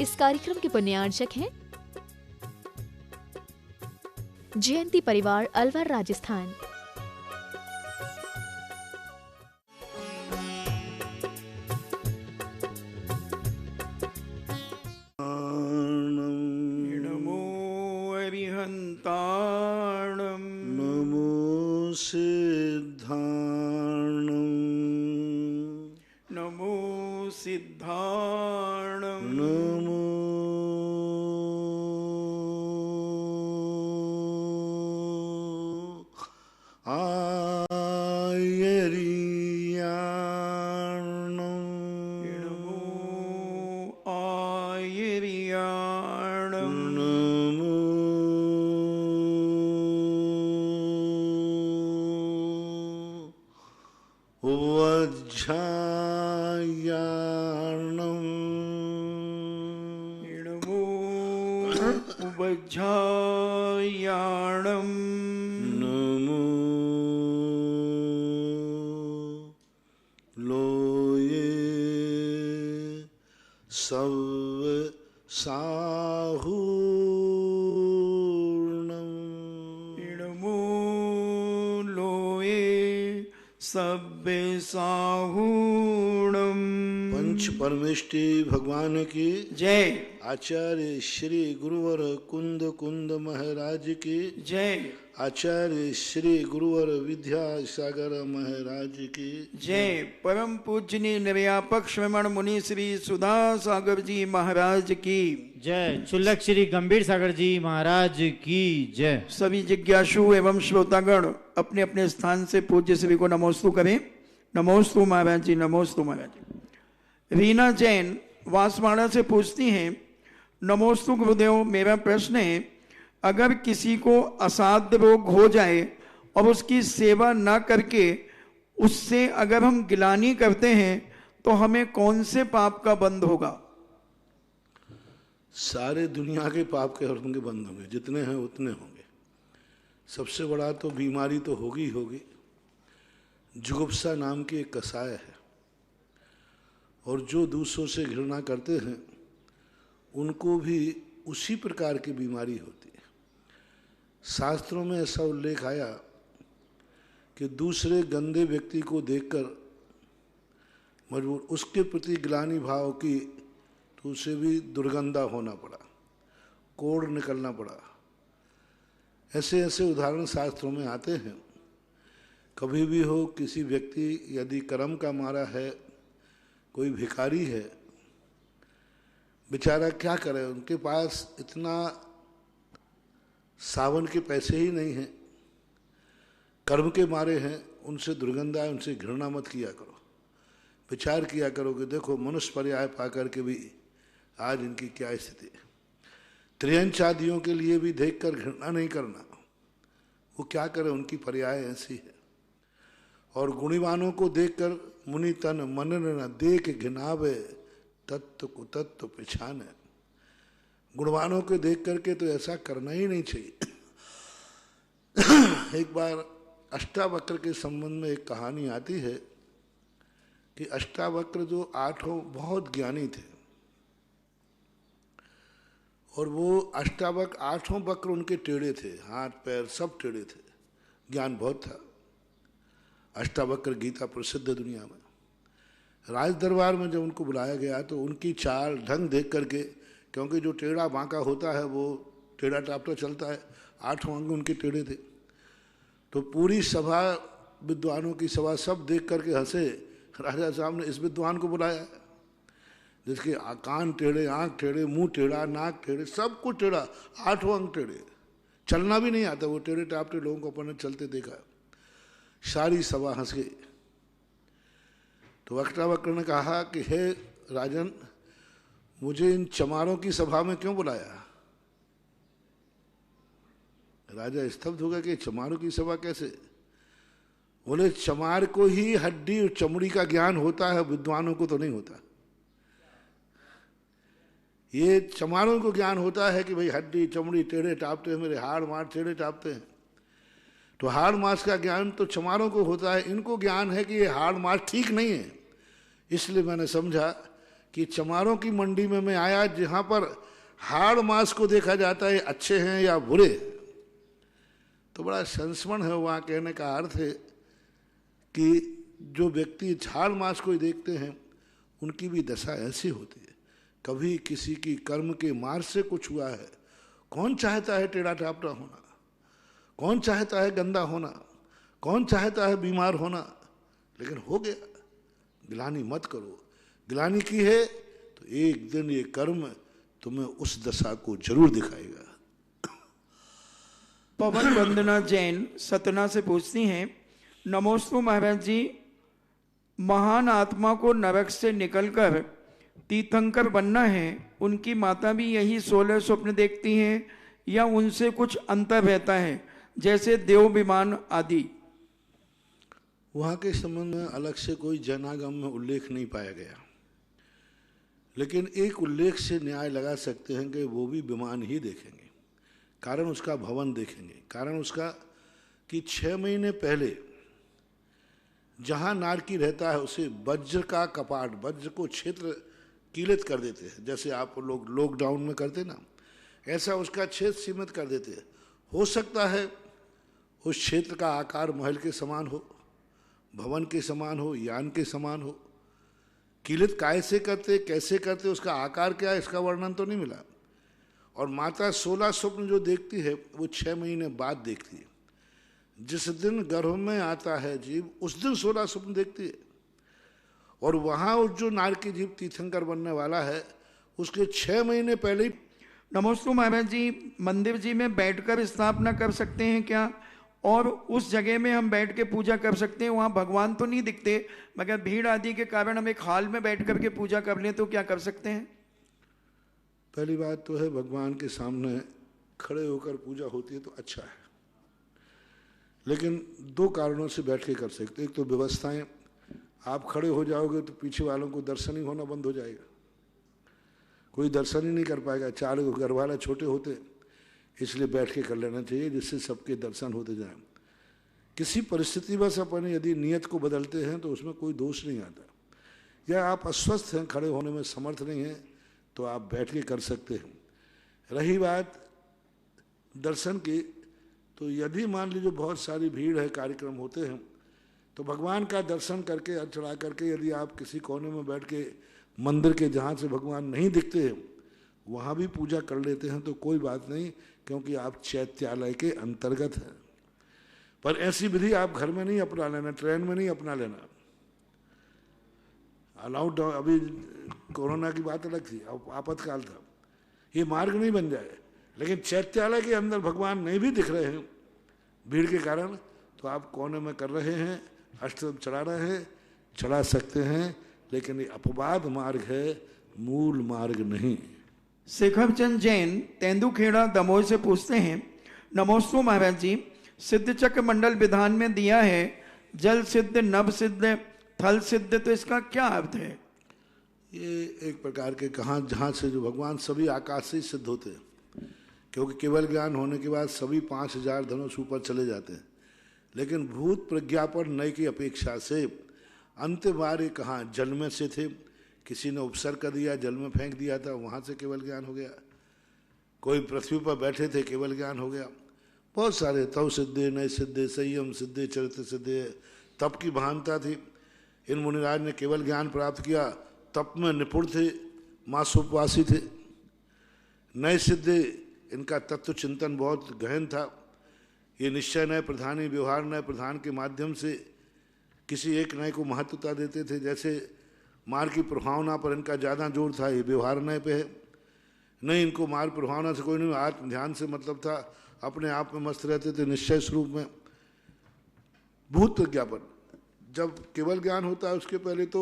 इस कार्यक्रम के पुण्यार्चक हैं जयंती परिवार अलवर राजस्थान। नमो सिद्धाणं नमो सिद्धाणं नमो आयर्याणं नमो आयर्याणं नमो वज्झायाणं नमो वज्झायाणं नमो लोये सव्व साहूर्णं नमो लोये सब्बे साहूणं। पंच परमेष्टि भगवान की जय। आचार्य श्री गुरुवर कुंद कुंद महाराज की जय। आचार्य श्री गुरुवर विद्यासागर महाराज की जय। परम पूजनीय निर्यापक श्रमण मुनि श्री सुधा सागर जी महाराज की जय। चुल्लक श्री गंभीर सागर जी महाराज की जय। सभी जिज्ञासु एवं श्रोतागण अपने अपने स्थान से पूज्य श्री को नमोस्तु करें। नमोस्तु महाराज जी, नमोस्तु महाराज जी। रीना जैन वासवाड़ा से पूछती हैं, नमोस्तु गुरुदेव, मेरा प्रश्न है, अगर किसी को असाध्य रोग हो जाए और उसकी सेवा न करके उससे अगर हम गिलानी करते हैं तो हमें कौन से पाप का बंध होगा? सारे दुनिया के पाप के होंगे, बंद होंगे, जितने हैं उतने होंगे। सबसे बड़ा तो बीमारी तो होगी ही होगी। जुगुप्सा नाम की एक कसाय है, और जो दूसरों से घृणा करते हैं उनको भी उसी प्रकार की बीमारी होती है। शास्त्रों में ऐसा उल्लेख आया कि दूसरे गंदे व्यक्ति को देखकर मजबूर उसके प्रति ग्लानि भाव की तो उसे भी दुर्गंधा होना पड़ा, कोढ़ निकलना पड़ा। ऐसे ऐसे उदाहरण शास्त्रों में आते हैं। कभी भी हो, किसी व्यक्ति यदि कर्म का मारा है, कोई भिखारी है, बेचारा क्या करे, उनके पास इतना सावन के पैसे ही नहीं हैं, कर्म के मारे हैं, उनसे दुर्गंधा है, उनसे घृणा मत किया करो। विचार किया करो कि देखो मनुष्य पर्याय पा करके भी आज इनकी क्या स्थिति है। त्रियंच आदियों के लिए भी देखकर घृणा नहीं करना, वो क्या करे, उनकी पर्याय ऐसी है। और गुणीवानों को देखकर मुनि तन मनन न देख घिनावे तत्व कुतत्व पिछाने। गुणवानों को देख करके तो ऐसा करना ही नहीं चाहिए। एक बार अष्टावक्र के संबंध में एक कहानी आती है कि अष्टावक्र जो आठों बहुत ज्ञानी थे, और वो अष्टावक्र आठों वक्र उनके टेढ़े थे, हाथ पैर सब टेढ़े थे, ज्ञान बहुत था। अष्टावक्र गीता प्रसिद्ध दुनिया में। राज दरबार में जब उनको बुलाया गया तो उनकी चाल ढंग देख करके, क्योंकि जो टेढ़ा बांका होता है वो टेढ़ा टापटा चलता है, आठों अंग उनके टेढ़े थे। तो पूरी सभा, विद्वानों की सभा, सब देख करके हंसे। राजा साहब ने इस विद्वान को बुलाया जिसके कान टेढ़े, आँख टेढ़े, मुंह टेढ़ा, नाक टेढ़े, सब कुछ टेढ़ा, आठों अंग टेढ़े, चलना भी नहीं आता। वो टेढ़े टापटे लोगों को अपने चलते देखा। सारी सभा हंस गई। तो अष्टावक्र ने कहा कि हे राजन, मुझे इन चमारों की सभा में क्यों बुलाया? राजा स्तब्ध हो गया कि चमारों की सभा कैसे? बोले चमार को ही हड्डी और चमड़ी का ज्ञान होता है, विद्वानों को तो नहीं होता। ये चमारों को ज्ञान होता है कि भाई हड्डी चमड़ी टेढ़े टापते हैं, मेरे हाड़ मार टेढ़े टापते हैं। तो हाड़ मास का ज्ञान तो चमारों को होता है, इनको ज्ञान है कि ये हाड़ मास ठीक नहीं है। इसलिए मैंने समझा कि चमारों की मंडी में मैं आया जहां पर हाड़ मांस को देखा जाता है अच्छे हैं या बुरे, तो बड़ा संस्मरण है। वहाँ कहने का अर्थ है कि जो व्यक्ति झाड़ मांस को ही देखते हैं उनकी भी दशा ऐसी होती है। कभी किसी की कर्म के मार से कुछ हुआ है, कौन चाहता है टेढ़ा टापरा होना, कौन चाहता है गंदा होना, कौन चाहता है बीमार होना, लेकिन हो गया। गिलानी मत करो, गिलानी की है तो एक दिन ये कर्म तुम्हें उस दशा को जरूर दिखाएगा। पवन वंदना जैन सतना से पूछती हैं, नमोस्तु महाराज जी, महान आत्मा को नरक से निकलकर तीर्थंकर बनना है, उनकी माता भी यही 16 स्वप्न देखती हैं या उनसे कुछ अंतर रहता है, जैसे देव विमान आदि? वहाँ के संबंध में अलग से कोई जनागम में उल्लेख नहीं पाया गया, लेकिन एक उल्लेख से न्याय लगा सकते हैं कि वो भी विमान ही देखेंगे। कारण उसका भवन देखेंगे, कारण उसका कि 6 महीने पहले जहाँ नारकी रहता है उसे वज्र का कपाट, वज्र को क्षेत्र कीलित कर देते हैं, जैसे आप लोग लॉकडाउन में करते ना, ऐसा उसका क्षेत्र सीमित कर देते हैं। हो सकता है उस क्षेत्र का आकार महल के समान हो, भवन के समान हो, यान के समान हो। कीलित काय से करते, कैसे करते, उसका आकार क्या है, इसका वर्णन तो नहीं मिला। और माता 16 स्वप्न जो देखती है वो 6 महीने बाद देखती है। जिस दिन गर्भ में आता है जीव उस दिन 16 स्वप्न देखती है। और वहाँ उस जो नारकी जीव तीर्थंकर बनने वाला है उसके 6 महीने पहले ही। नमोस्तु महाराज जी, मंदिर जी में बैठकर स्थापना कर सकते हैं क्या? और उस जगह में हम बैठ के पूजा कर सकते हैं? वहाँ भगवान तो नहीं दिखते, मगर भीड़ आदि के कारण हम एक हॉल में बैठ करके पूजा कर लें तो क्या कर सकते हैं? पहली बात तो है भगवान के सामने खड़े होकर पूजा होती है तो अच्छा है, लेकिन 2 कारणों से बैठ के कर सकते। एक तो व्यवस्थाएं, आप खड़े हो जाओगे तो पीछे वालों को दर्शन ही होना बंद हो जाएगा, कोई दर्शन ही नहीं कर पाएगा। 4 घर वाला छोटे होते, इसलिए बैठ के कर लेना चाहिए जिससे सबके दर्शन होते जाएं। किसी परिस्थिति बस अपन यदि नियत को बदलते हैं तो उसमें कोई दोष नहीं आता। या आप अस्वस्थ हैं, खड़े होने में समर्थ नहीं हैं, तो आप बैठ के कर सकते हैं। रही बात दर्शन की, तो यदि मान लीजिए बहुत सारी भीड़ है, कार्यक्रम होते हैं, तो भगवान का दर्शन करके चढ़ा करके यदि आप किसी कोने में बैठ के मंदिर के जहाँ से भगवान नहीं दिखते हैं वहाँ भी पूजा कर लेते हैं तो कोई बात नहीं, क्योंकि आप चैत्यालय के अंतर्गत हैं। पर ऐसी विधि आप घर में नहीं अपना लेना, ट्रेन में नहीं अपना लेना। अलाउड, अभी कोरोना की बात अलग थी, आपातकाल था, ये मार्ग नहीं बन जाए। लेकिन चैत्यालय के अंदर भगवान नहीं भी दिख रहे हैं भीड़ के कारण, तो आप कोने में कर रहे हैं, अष्टदम चढ़ा रहे हैं, चढ़ा सकते हैं, लेकिन ये अपवाद मार्ग है, मूल मार्ग नहीं। शेखरचंद जैन तेंदुखेड़ा दमोह से पूछते हैं, नमोस्तु महाराज जी, सिद्ध चक्र मंडल विधान में दिया है जल सिद्ध, नभ सिद्ध, थल सिद्ध, तो इसका क्या अर्थ है? ये एक प्रकार के कहाँ जहाँ से जो भगवान सभी आकाश से ही सिद्ध होते हैं, क्योंकि केवल ज्ञान होने के बाद सभी 5000 धनुष ऊपर चले जाते हैं। लेकिन भूत प्रज्ञापन नय की अपेक्षा से अंतिम बार ये कहाँ जल में से थे, किसी ने उपसर्ग कर दिया, जल में फेंक दिया था, वहाँ से केवल ज्ञान हो गया। कोई पृथ्वी पर बैठे थे, केवल ज्ञान हो गया। बहुत सारे तव सिद्धे, नय सिद्धे, संयम सिद्धे, चरित्र सिद्धे, तप की महानता थी। इन मुनिराज ने केवल ज्ञान प्राप्त किया, तप में निपुण थे, मासोपवासी थे। नए सिद्धे, इनका तत्व चिंतन बहुत गहन था। ये निश्चय नय प्रधानी, व्यवहार नय प्रधान के माध्यम से किसी एक नय को महत्वता देते थे। जैसे मार की प्रभावना पर इनका ज़्यादा जोर था, ये व्यवहार नय पे है। नहीं, इनको मार प्रभावना से कोई नहीं, आत्म ध्यान से मतलब था, अपने आप में मस्त रहते थे निश्चय स्वरूप में। भूत प्रज्ञापन, जब केवल ज्ञान होता है उसके पहले तो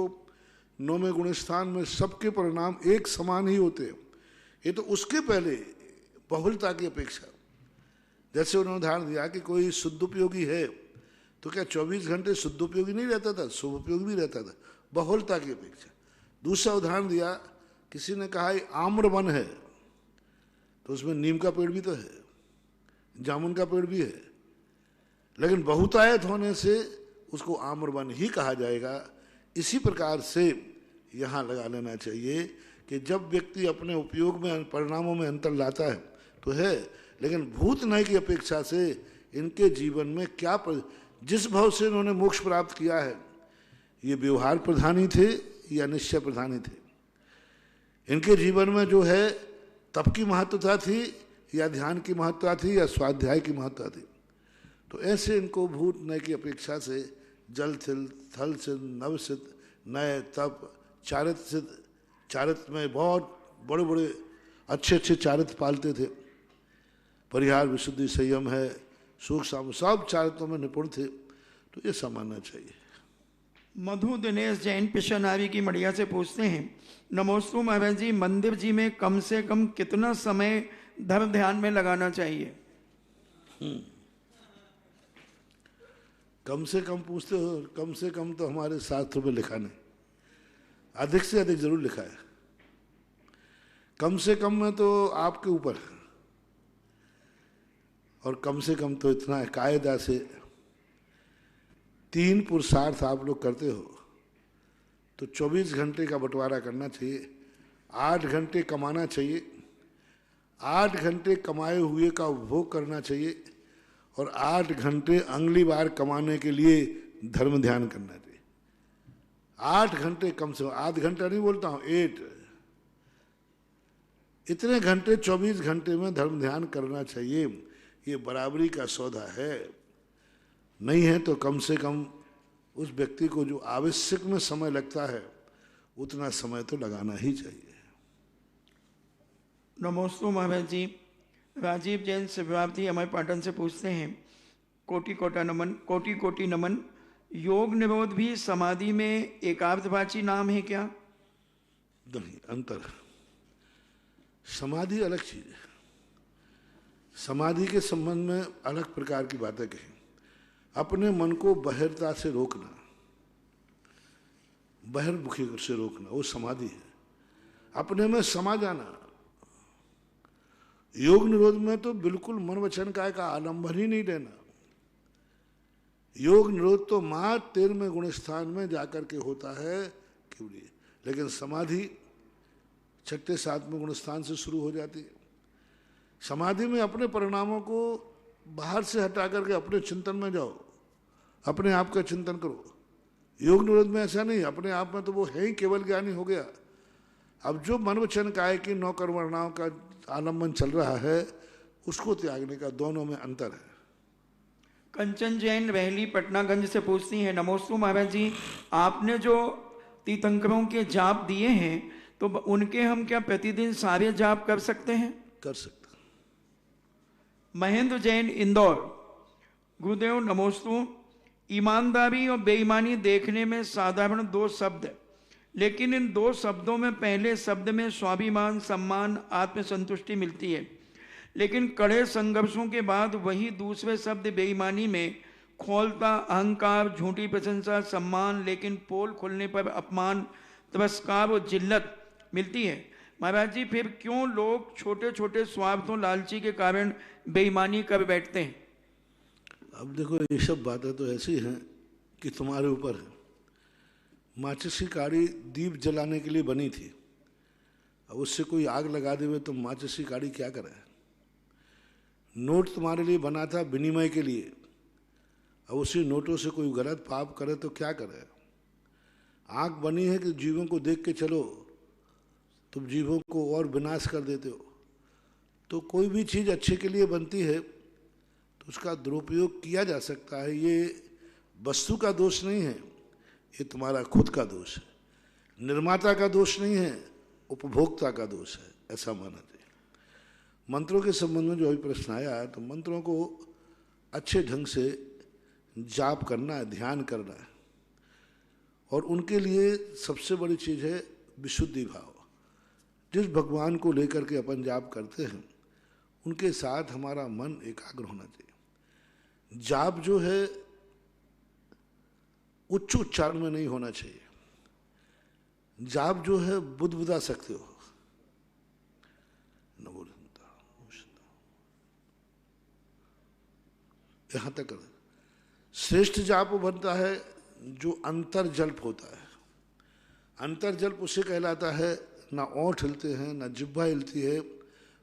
9वें गुण स्थान में सबके परिणाम एक समान ही होते हैं। ये तो उसके पहले बहुलता की अपेक्षा, जैसे उन्होंने उदाहरण दिया कि कोई शुद्धोपयोगी है तो क्या 24 घंटे शुद्धोपयोगी नहीं रहता था, शुभोपयोगी भी रहता था, बहुलता की अपेक्षा। दूसरा उदाहरण दिया, किसी ने कहा आम्र वन है तो उसमें नीम का पेड़ भी तो है, जामुन का पेड़ भी है, लेकिन बहुतायत होने से उसको आम्र वन ही कहा जाएगा। इसी प्रकार से यहाँ लगा लेना चाहिए कि जब व्यक्ति अपने उपयोग में परिणामों में अंतर लाता है तो है, लेकिन भूत नय की अपेक्षा से इनके जीवन में क्या जिस भाव से इन्होंने मोक्ष प्राप्त किया है, ये व्यवहार प्रधानी थे या निश्चय प्रधानी थे? इनके जीवन में जो है तप की महत्वता थी या ध्यान की महत्वता थी या स्वाध्याय की महत्वता थी? तो ऐसे इनको भूत नय की अपेक्षा से जल थल सिद्ध नव सिद्ध नय तप चारित्र सिद्ध, चारित्र में बहुत बड़े बड़े अच्छे अच्छे चारित्र पालते थे। परिहार विशुद्धि संयम है, सुख साम, सब चारित्रों में निपुण थे। तो ये समझना चाहिए। मधु दिनेश जैन पिशनारी की मड़िया से पूछते हैं, नमोस्तु महाराज जी, मंदिर जी में कम से कम कितना समय धर्म ध्यान में लगाना चाहिए? कम से कम पूछते हो? कम से कम तो हमारे शास्त्रों में लिखा नहीं, अधिक से अधिक जरूर लिखा है। कम से कम में तो आपके ऊपर है, और कम से कम तो इतना है, कायदा से 3 पुरुषार्थ आप लोग करते हो तो 24 घंटे का बंटवारा करना चाहिए। 8 घंटे कमाना चाहिए, 8 घंटे कमाए हुए का उपभोग करना चाहिए, और 8 घंटे अगली बार कमाने के लिए धर्म ध्यान करना चाहिए। 8 घंटे कम से कम, आध घंटा नहीं बोलता हूँ, 8 इतने घंटे 24 घंटे में धर्म ध्यान करना चाहिए। ये बराबरी का सौदा है। नहीं है तो कम से कम उस व्यक्ति को जो आवश्यक में समय लगता है उतना समय तो लगाना ही चाहिए। नमोस्तु महाराज जी, राजीव जैन शिवरार्थी हमारे पाटन से पूछते हैं, कोटि कोटि नमन, योग निरोध भी समाधि में एकार्थवाची नाम है क्या? नहीं, अंतर। समाधि अलग चीज है। समाधि के संबंध में अलग प्रकार की बातें कहें। अपने मन को बहिर्ता से रोकना, बहिर्मुखी से रोकना, वो समाधि है। अपने में समा जाना। योग निरोध में तो बिल्कुल मन वचन काय का आलंबन ही नहीं लेना। योग निरोध तो मात्र 13वें गुण स्थान में जाकर के होता है केवली, लेकिन समाधि 6ठे 7वें गुण स्थान से शुरू हो जाती है। समाधि में अपने परिणामों को बाहर से हटा करके अपने चिंतन में जाओ, अपने आप का चिंतन करो। योग निरोध में ऐसा नहीं, अपने आप में तो वो है ही केवल ज्ञानी हो गया। अब जो मन वचन काय की 9 कर्मणाओं का आलम्बन चल रहा है उसको त्यागने का, दोनों में अंतर है। कंचन जैन वहली पटनागंज से पूछती हैं, नमोस्तु महाराज जी, आपने जो तीर्थंकरों के जाप दिए हैं तो उनके हम क्या प्रतिदिन सारे जाप कर सकते हैं? कर सकते। महेंद्र जैन इंदौर, गुरुदेव नमोस्तु, ईमानदारी और बेईमानी देखने में साधारण 2 शब्द है, लेकिन इन 2 शब्दों में पहले शब्द में स्वाभिमान, सम्मान, आत्मसंतुष्टि मिलती है, लेकिन कड़े संघर्षों के बाद वही दूसरे शब्द बेईमानी में खोलता, अहंकार, झूठी प्रशंसा, सम्मान, लेकिन पोल खुलने पर अपमान, तिरस्कार और जिल्लत मिलती है। महाराज जी, फिर क्यों लोग छोटे छोटे स्वार्थों, लालची के कारण बेईमानी कर बैठते हैं? अब देखो, ये सब बातें तो ऐसी हैं कि तुम्हारे ऊपर है। माचिस की काड़ी दीप जलाने के लिए बनी थी, अब उससे कोई आग लगा देवे तो माचिस की काड़ी क्या करे? नोट तुम्हारे लिए बना था विनिमय के लिए, अब उसी नोटों से कोई गलत पाप करे तो क्या करे? आँख बनी है कि जीवों को देख के चलो, तुम जीवों को और विनाश कर देते हो। तो कोई भी चीज़ अच्छे के लिए बनती है तो उसका दुरुपयोग किया जा सकता है। ये वस्तु का दोष नहीं है, ये तुम्हारा खुद का दोष है। निर्माता का दोष नहीं है, उपभोक्ता का दोष है, ऐसा माना चाहिए। मंत्रों के संबंध में जो अभी प्रश्न आया है, तो मंत्रों को अच्छे ढंग से जाप करना है, ध्यान करना है, और उनके लिए सबसे बड़ी चीज़ है विशुद्धि भाव। जिस भगवान को लेकर के अपन जाप करते हैं उनके साथ हमारा मन एकाग्र होना चाहिए। जाप जो है उच्च उच्चारण में नहीं होना चाहिए। जाप जो है बुदबुदा सकते हो, यहां तक कर। श्रेष्ठ जाप बनता है जो अंतर जल्प होता है। अंतर्जल्प उसे कहलाता है ना ओंठ हिलते हैं ना जिह्वा हिलती है,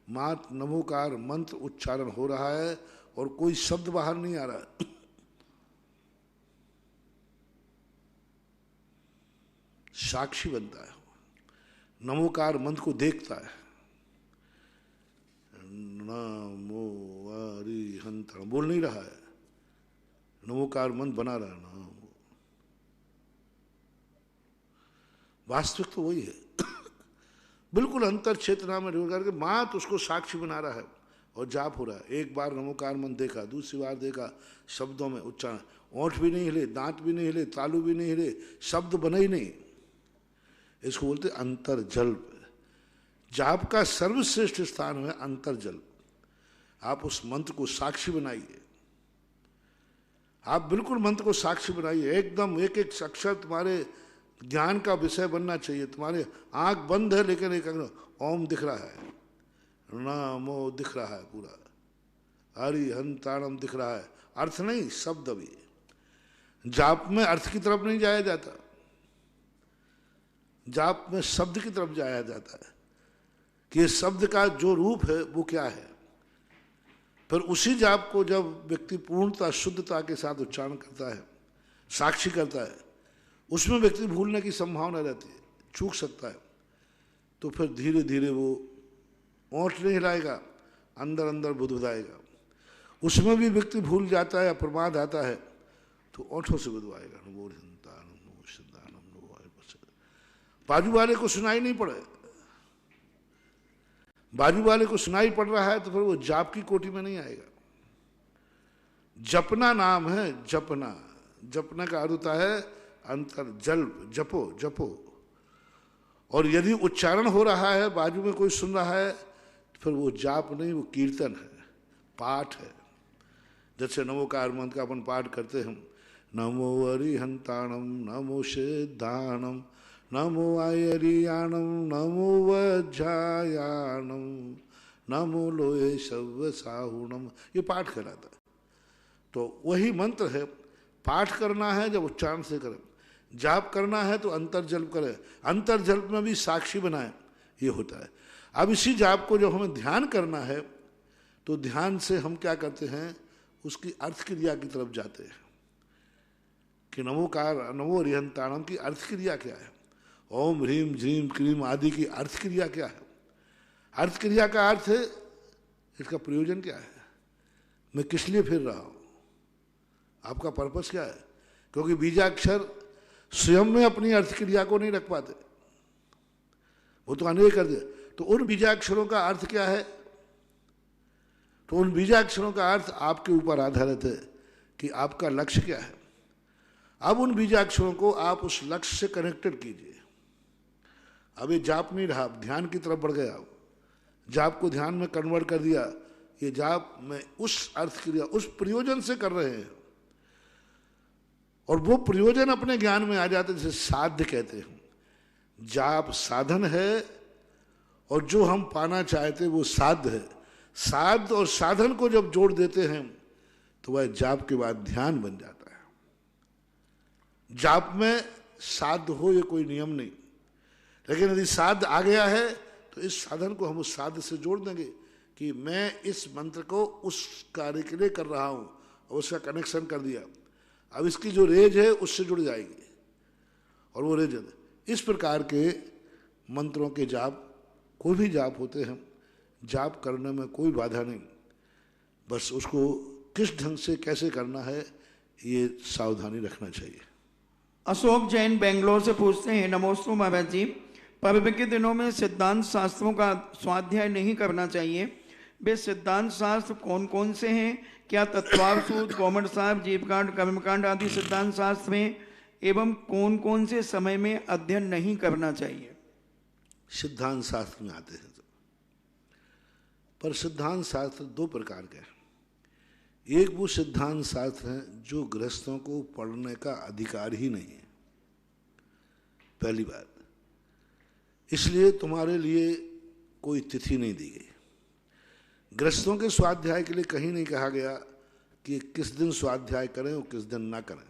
मात्र नमोकार मंत्र उच्चारण हो रहा है और कोई शब्द बाहर नहीं आ रहा है। साक्षी बनता है, नमोकार मंत्र को देखता है। नमो अरिहंत बोल नहीं रहा है, नमोकार मंत्र बना रहा है। नमो वास्तविक तो वही है। बिल्कुल अंतर चेतना में ढूंढ करके मात्र उसको साक्षी बना रहा है और जाप हो रहा है। एक बार नमोकार मंत्र देखा, दूसरी बार देखा, शब्दों में उच्चारण, ओंठ भी नहीं हिले, दांत भी नहीं हिले, तालू भी नहीं हिले, शब्द बने ही नहीं। इसको बोलते अंतर्जल्प। जाप का सर्वश्रेष्ठ स्थान है अंतर्जल्प। आप उस मंत्र को साक्षी बनाइए, आप बिल्कुल मंत्र को साक्षी बनाइए, एकदम एक एक अक्षर तुम्हारे ज्ञान का विषय बनना चाहिए। तुम्हारे आंख बंद है लेकिन एक ओम दिख रहा है, नमो दिख रहा है, पूरा अरिहंताणम दिख रहा है। अर्थ नहीं, शब्द भी। जाप में अर्थ की तरफ नहीं जाया जाता, जाप में शब्द की तरफ जाया जाता है कि इस शब्द का जो रूप है वो क्या है। फिर उसी जाप को जब व्यक्ति पूर्णता शुद्धता के साथ उच्चारण करता है, साक्षी करता है, उसमें व्यक्ति भूलने की संभावना रहती है, चूक सकता है। तो फिर धीरे धीरे वो ओंठ नहीं हिलाएगा, अंदर अंदर बुदबुदाएगा। उसमें भी व्यक्ति भूल जाता है या प्रमाद आता है तो ओंठों से बुदवाएगा। बाजू वाले को सुनाई नहीं पड़े, बाजू वाले को सुनाई पड़ रहा है तो फिर वो जाप की कोटि में नहीं आएगा। जपना नाम है, जपना। जपना का अर्थ होता है अंतर्जल्प, जपो जपो। और यदि उच्चारण हो रहा है, बाजू में कोई सुन रहा है, तो फिर वो जाप नहीं, वो कीर्तन है, पाठ है। जैसे नमोकार मंत्र का अपन पाठ करते हैं, नमो अरिहंताणम, नमो सिद्धाणम, नमो आयरियाणम, नमो वज्रायाणम, नमो लोहे शव साहुणम, ये पाठ कहलाता है। तो वही मंत्र है। पाठ करना है जब उच्चारण से करें, जाप करना है तो अंतर्जल्प करें, अंतर्जल्प में भी साक्षी बनाए, ये होता है। अब इसी जाप को जब हमें ध्यान करना है तो ध्यान से हम क्या करते हैं, उसकी अर्थ क्रिया की तरफ जाते हैं कि नमोकार नमो अरिहंताणम की अर्थ क्रिया क्या है, ओम ह्रीम झ्रीम क्रीम आदि की अर्थ क्रिया क्या है। अर्थ क्रिया का अर्थ है इसका प्रयोजन क्या है, मैं किस लिए फिर रहा हूं, आपका पर्पस क्या है। क्योंकि बीजाक्षर स्वयं में अपनी अर्थ क्रिया को नहीं रख पाते, वो तो अनेक कर दे। तो उन बीजाक्षरों का अर्थ क्या है, तो उन बीजाक्षरों का अर्थ आपके ऊपर आधारित है कि आपका लक्ष्य क्या है। अब उन बीजाक्षरों को आप उस लक्ष्य से कनेक्टेड कीजिए। अब ये जाप नहीं रहा, ध्यान की तरफ बढ़ गया, जाप को ध्यान में कन्वर्ट कर दिया। ये जाप में उस अर्थ क्रिया, उस प्रयोजन से कर रहे हैं, और वो प्रयोजन अपने ज्ञान में आ जाते, जिसे साध्य कहते हैं। जाप साधन है और जो हम पाना चाहते वो साध्य है। साध्य और साधन को जब जोड़ देते हैं तो वह जाप के बाद ध्यान बन जाता है। जाप में साध्य हो ये कोई नियम नहीं, लेकिन यदि साध्य आ गया है तो इस साधन को हम उस साध्य से जोड़ देंगे कि मैं इस मंत्र को उस कार्य के लिए कर रहा हूँ, और उसका कनेक्शन कर दिया। अब इसकी जो रेज है उससे जुड़ जाएगी और वो रेज। इस प्रकार के मंत्रों के जाप, कोई भी जाप होते हैं, जाप करने में कोई बाधा नहीं, बस उसको किस ढंग से कैसे करना है ये सावधानी रखना चाहिए। अशोक जैन बेंगलोर से पूछते हैं, नमोस्तु महाराज जी, पर्व के दिनों में सिद्धांत शास्त्रों का स्वाध्याय नहीं करना चाहिए। वे सिद्धांत शास्त्र कौन कौन से हैं? क्या तत्वावसूत, कौमर साहब, जीवकांड, कर्मकांड आदि सिद्धांत शास्त्र में, एवं कौन कौन से समय में अध्ययन नहीं करना चाहिए? सिद्धांत शास्त्र में आते हैं तो, पर सिद्धांत शास्त्र दो प्रकार के हैं। एक वो सिद्धांत शास्त्र हैं जो गृहस्थों को पढ़ने का अधिकार ही नहीं है, पहली बात। इसलिए तुम्हारे लिए कोई तिथि नहीं दी गई। गृहस्थों के स्वाध्याय के लिए कहीं नहीं कहा गया कि किस दिन स्वाध्याय करें और किस दिन ना करें।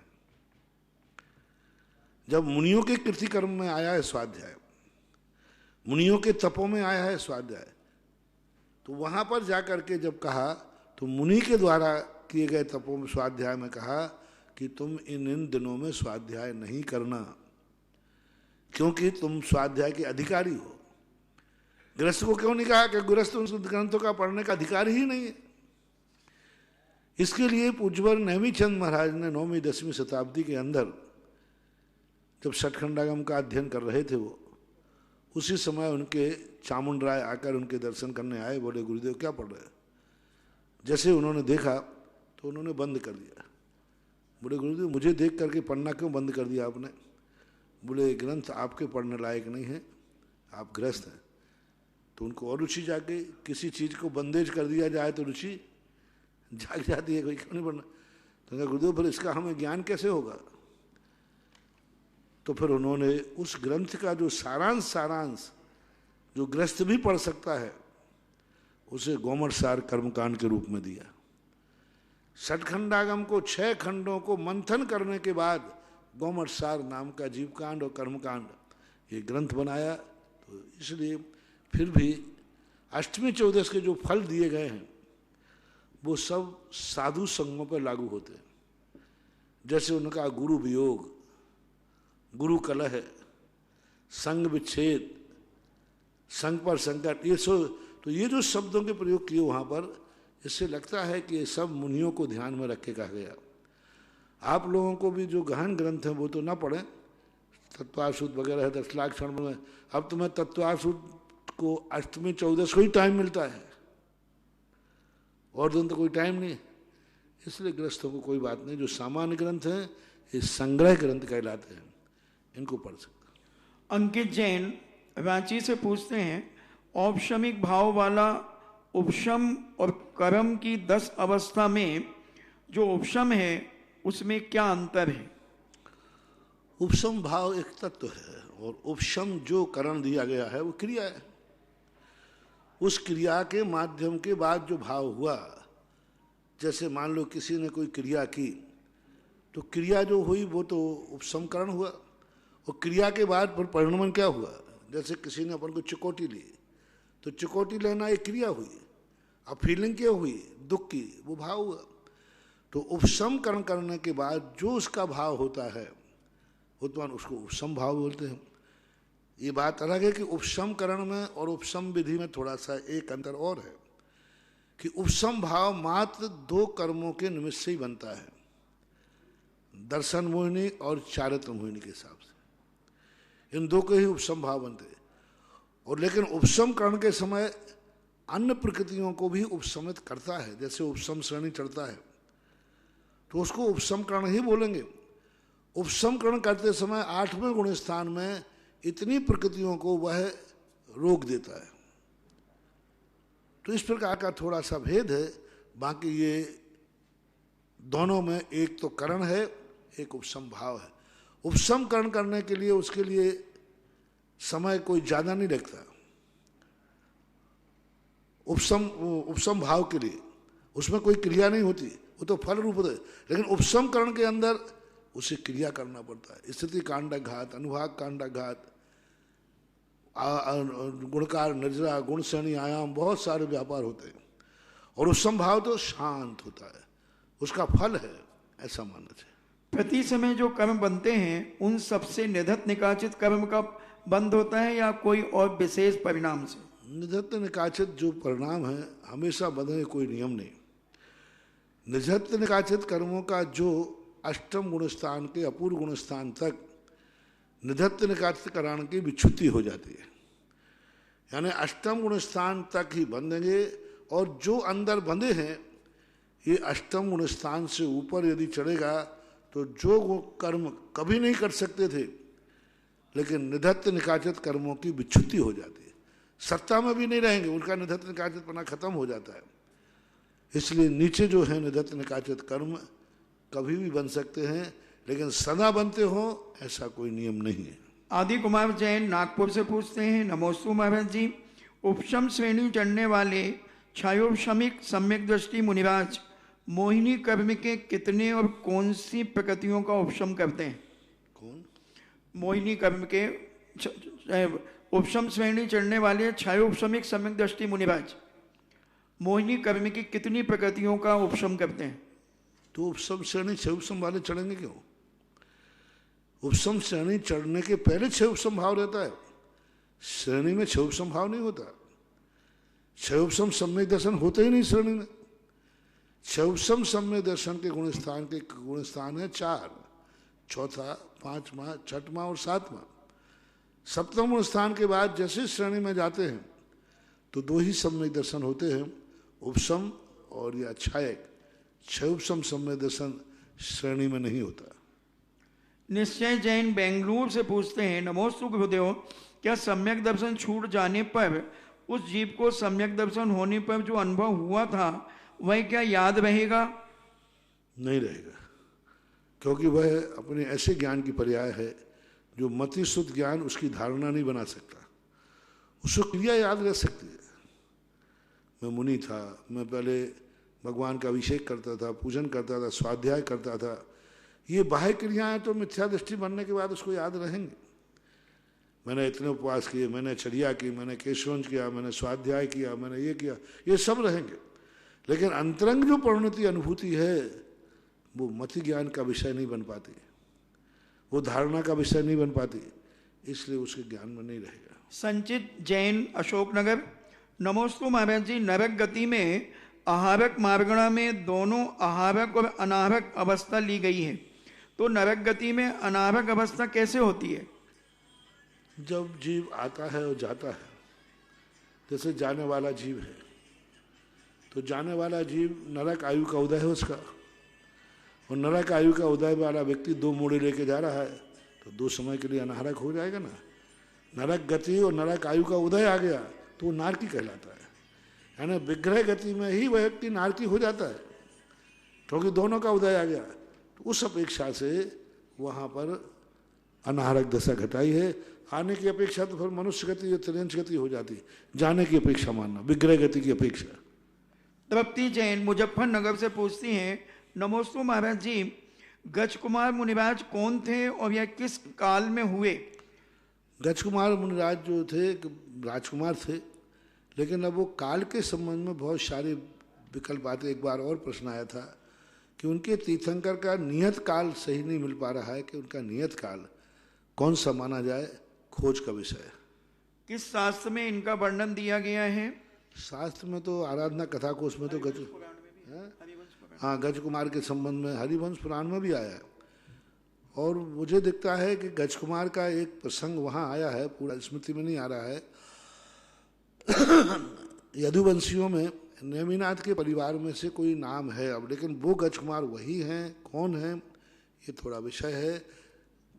जब मुनियों के कृति कर्म में आया है स्वाध्याय, मुनियों के तपों में आया है स्वाध्याय, तो वहां पर जाकर के जब कहा तो मुनि के द्वारा किए गए तपों में स्वाध्याय में कहा कि तुम इन दिनों में स्वाध्याय नहीं करना, क्योंकि तुम स्वाध्याय के अधिकारी हो। गृहस्थ को क्यों नहीं कहा कि गृहस्थ उन ग्रंथों का पढ़ने का अधिकारी ही नहीं है। इसके लिए पूज्यवर नेमीचंद महाराज ने 9वीं 10वीं शताब्दी के अंदर जब सठखंडागम का अध्ययन कर रहे थे, वो उसी समय उनके चामुंड राय आकर उनके दर्शन करने आए। बोले गुरुदेव क्या पढ़ रहे हैं? जैसे उन्होंने देखा तो उन्होंने बंद कर दिया। बोले गुरुदेव मुझे देख करके पढ़ना क्यों बंद कर दिया आपने? बोले ग्रंथ आपके पढ़ने लायक नहीं है, आप गृहस्थ हैं। तो उनको और रुचि जाग गई। किसी चीज़ को बंदेज कर दिया जाए तो रुचि जाग जाती है, कोई क्यों नहीं पढ़ना। तो कहा गुरुदेव फिर इसका हमें ज्ञान कैसे होगा? तो फिर उन्होंने उस ग्रंथ का जो सारांश जो गृहस्थ भी पढ़ सकता है उसे गोमटसार कर्मकांड के रूप में दिया। सठखंडागम को 6 खंडों को मंथन करने के बाद गोमटसार नाम का जीवकांड और कर्मकांड ये ग्रंथ बनाया। तो इसलिए फिर भी अष्टमी चौदश के जो फल दिए गए हैं वो सब साधु संगों पर लागू होते हैं। जैसे उनका गुरु वियोग, गुरु कलह, संग विच्छेद, संग पर संकट, तो ये जो शब्दों के प्रयोग किए वहाँ पर, इससे लगता है कि ये सब मुनियों को ध्यान में रख के कहा गया। आप लोगों को भी जो गहन ग्रंथ हैं वो तो ना पढ़ें, तत्वासूत वगैरह है 10 लाख क्षण में। अब तुम्हें तत्वासूत को अष्टमी चौदश को ही टाइम मिलता है, और दिन तो कोई टाइम नहीं। इसलिए गृहस्थों को कोई बात नहीं, जो सामान्य ग्रंथ हैं ये संग्रह ग्रंथ कहलाते हैं, इनको पढ़ सकते। अंकित जैन रांची से पूछते हैं, औपशमिक भाव वाला उपशम और कर्म की 10 अवस्था में जो उपशम है उसमें क्या अंतर है? उपशम भाव एक तत्व है और उपशम जो करण दिया गया है वो क्रिया है। उस क्रिया के माध्यम के बाद जो भाव हुआ, जैसे मान लो किसी ने कोई क्रिया की तो क्रिया जो हुई वो तो उपसमकरण हुआ, और क्रिया के बाद फिर परिणमन क्या हुआ? जैसे किसी ने अपन को चुकौती ली तो चुकौती लेना एक क्रिया हुई, अब फीलिंग क्या हुई? दुख की, वो भाव हुआ। तो उपसमकरण करने के बाद जो उसका भाव होता है उत्पन्न, उसको उपसम भाव बोलते हैं। ये बात अलग है कि उपसमकरण में और उपसम विधि में थोड़ा सा एक अंतर और है कि उपसम भाव मात्र 2 कर्मों के निमित्त से ही बनता है, दर्शन मोहिनी और चारित्र मोहिनी के हिसाब से। इन 2 के ही उपसम भाव बनते हैं। और लेकिन उपसमकरण के समय अन्य प्रकृतियों को भी उपसमित करता है। जैसे उपसम श्रेणी चढ़ता है तो उसको उपसमकरण ही बोलेंगे। उपसमकरण करते समय 8वें गुण स्थान में इतनी प्रकृतियों को वह रोक देता है। तो इस प्रकार का थोड़ा सा भेद है। बाकी ये दोनों में एक तो करण है, एक उपसम भाव है। उपसमकरण करने के लिए उसके लिए समय कोई ज़्यादा नहीं लगता। उपसम भाव के लिए उसमें कोई क्रिया नहीं होती, वो तो फल रूप होता है। लेकिन उपसमकरण के अंदर उसे क्रिया करना पड़ता है। स्थिति कांडाघात, अनुभाग कांडाघात, गुणकार, निर्जरा, गुण श्रेणी, आयाम, बहुत सारे व्यापार होते हैं। और उपसम भाव तो शांत होता है, उसका फल है, ऐसा मानना चाहिए। प्रति समय जो कर्म बनते हैं उन सबसे निधत निकाचित कर्म का बंद होता है या कोई और विशेष परिणाम से? निधत्त निकाचित जो परिणाम है हमेशा बंधे, कोई नियम नहीं। निधत्त निकाचित कर्मों का जो अष्टम गुणस्थान के अपूर्व गुणस्थान तक निधत्त निकाचित कराने की विच्छुति हो जाती है, यानी अष्टम गुणस्थान तक ही बंधेंगे। और जो अंदर बंधे हैं ये अष्टम गुणस्थान से ऊपर यदि चढ़ेगा तो जो वो कर्म कभी नहीं कर सकते थे, लेकिन निधत्त निकाचित कर्मों की विच्छुति हो जाती है, सत्ता में भी नहीं रहेंगे, उनका निधत्त निकाचितपना खत्म हो जाता है। इसलिए नीचे जो है निधत्त निकाचित कर्म कभी भी बन सकते हैं, लेकिन सदा बनते हो ऐसा कोई नियम नहीं है। आदि कुमार जैन नागपुर से पूछते हैं, नमोस्तु महाराज जी, उपशम श्रेणी चढ़ने वाले छायोपशमिक सम्यक दृष्टि मुनिराज मोहिनी कर्म के कितने और कौन सी प्रकृतियों का उपशम करते हैं? कौन? मोहिनी कर्म के उपशम श्रेणी चढ़ने वाले छाय उपशमिक सम्यक दृष्टि मुनिराज मोहिनी कर्म की कितनी प्रकृतियों का उपशम करते हैं? तो उपसम श्रेणी 6 उपसम वाले चढ़ेंगे क्यों? उपसम श्रेणी चढ़ने के पहले 6 उपसम भाव रहता है। श्रेणी में 6 उपसम भाव नहीं होता। 6 उपसम सम्यक दर्शन होते ही नहीं श्रेणी में। 6 उपसम सम्यक दर्शन के गुणस्थान है 4, चौथा, 5वां, 6वां और 7वां। 7वें गुण स्थान के बाद जैसे श्रेणी में जाते हैं तो 2 ही सम्यक दर्शन होते हैं, उपसम और या छायक। 6 उपसम सम्यक दर्शन श्रेणी में नहीं होता। निश्चय जैन बेंगलुरु से पूछते हैं, नमोस्तु गुरुदेव, क्या सम्यक दर्शन छूट जाने पर उस जीव को सम्यक दर्शन होने पर जो अनुभव हुआ था वह क्या याद रहेगा? नहीं रहेगा, क्योंकि वह अपने ऐसे ज्ञान की पर्याय है जो मति शुद्ध ज्ञान उसकी धारणा नहीं बना सकता। उसको क्रिया याद रह सकती है। मैं मुनि था, मैं पहले भगवान का अभिषेक करता था, पूजन करता था, स्वाध्याय करता था। ये बाह्य क्रियाएं तो मिथ्या दृष्टि बनने के बाद उसको याद रहेंगे। मैंने इतने उपवास किए, मैंने चर्या की, मैंने केशवंश किया, मैंने स्वाध्याय किया, मैंने ये किया, ये सब रहेंगे। लेकिन अंतरंग जो परिणति अनुभूति है वो मति ज्ञान का विषय नहीं बन पाती, वो धारणा का विषय नहीं बन पाती, इसलिए उसके ज्ञान में नहीं रहेगा। संचित जैन अशोकनगर, नमोस्तु महाराज जी, नरक गति में आहारक मार्गणा में दोनों आहारक और अनाहरक अवस्था ली गई है, तो नरक गति में अनाहरक अवस्था कैसे होती है? जब जीव आता है और जाता है, जैसे जाने वाला जीव है, तो जाने वाला जीव नरक आयु का उदय है उसका, और नरक आयु का उदय वाला व्यक्ति 2 मोड़े लेके जा रहा है तो 2 समय के लिए अनाहरक हो जाएगा ना। नरक गति और नरक आयु का उदय आ गया तो वो नारकी कहलाता है। यानी विग्रह गति में ही वह व्यक्ति नारकी हो जाता है, क्योंकि दोनों का उदय आ गया। तो उस अपेक्षा से वहाँ पर अनाहरक दशा घटाई है। आने की अपेक्षा तो फिर मनुष्य गति या त्रिंश गति हो जाती, जाने की अपेक्षा मानना, विग्रह गति की अपेक्षा। तृप्ति जैन मुजफ्फरनगर से पूछती हैं, नमोस्तु महाराज जी, गज कुमार मुनिराज कौन थे और यह किस काल में हुए? गज कुमार मुनिराज जो थे राजकुमार थे, लेकिन अब वो काल के संबंध में बहुत सारे विकल्प आते। एक बार और प्रश्न आया था कि उनके तीर्थंकर का नियत काल सही नहीं मिल पा रहा है कि उनका नियत काल कौन सा माना जाए, खोज का विषय है। किस शास्त्र में इनका वर्णन दिया गया है? शास्त्र में तो आराधना कथा को उसमें तो गज, हाँ, गज कुमार के संबंध में हरिवंश पुराण में भी आया है। और मुझे दिखता है कि गज कुमार का एक प्रसंग वहाँ आया है, पूरा स्मृति में नहीं आ रहा है। यदुवंशियों में नेमिनाथ के परिवार में से कोई नाम है अब, लेकिन वो गज कुमार वही हैं, कौन है ये थोड़ा विषय है।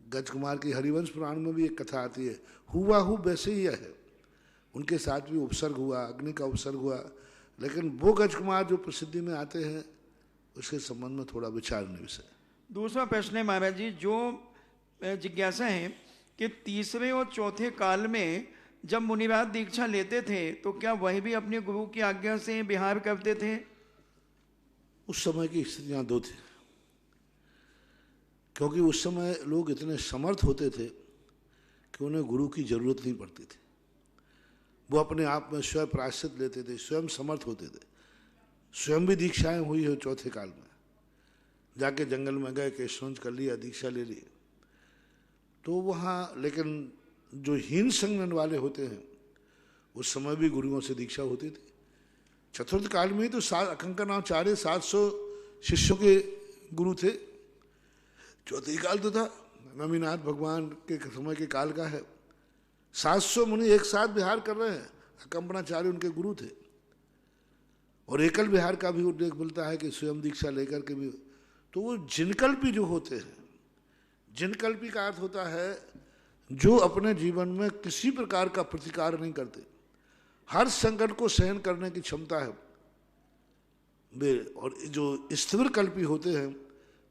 गज कुमार की हरिवंश पुराण में भी एक कथा आती है, हुआ वैसे ही है, उनके साथ भी उपसर्ग हुआ, अग्नि का उपसर्ग हुआ, लेकिन वो गज कुमार जो प्रसिद्धि में आते हैं उसके संबंध में थोड़ा विचारने विषय। दूसरा प्रश्न है महाराज जी, जो जिज्ञासा है कि तीसरे और चौथे काल में जब मुनिराज दीक्षा लेते थे तो क्या वह भी अपने गुरु की आज्ञा से विहार करते थे? उस समय की स्थितियां 2 थी, क्योंकि उस समय लोग इतने समर्थ होते थे कि उन्हें गुरु की जरूरत नहीं पड़ती थी। वो अपने आप में स्वयं प्रायश्चित लेते थे, स्वयं समर्थ होते थे। स्वयं भी दीक्षाएं हुई है चौथे काल में, जाके जंगल में गए, केशवंश कर लिया, दीक्षा ले ली। तो वहाँ लेकिन जो हीन संगन वाले होते हैं उस समय भी गुरुओं से दीक्षा होती थी। चतुर्थ काल में ही तो कंकणाचार्य 700 शिष्यों के गुरु थे। चौथी काल तो था, नमीनाथ भगवान के समय के काल का है। 700 मुनि एक साथ विहार कर रहे हैं, कंकणाचार्य उनके गुरु थे। और एकल विहार का भी उल्लेख मिलता है कि स्वयं दीक्षा लेकर के भी। तो वो जिनकल्पी जो होते हैं, जिनकल्पी का अर्थ होता है जो अपने जीवन में किसी प्रकार का प्रतिकार नहीं करते, हर संकट को सहन करने की क्षमता है वे। और जो स्थिर कल्पी होते हैं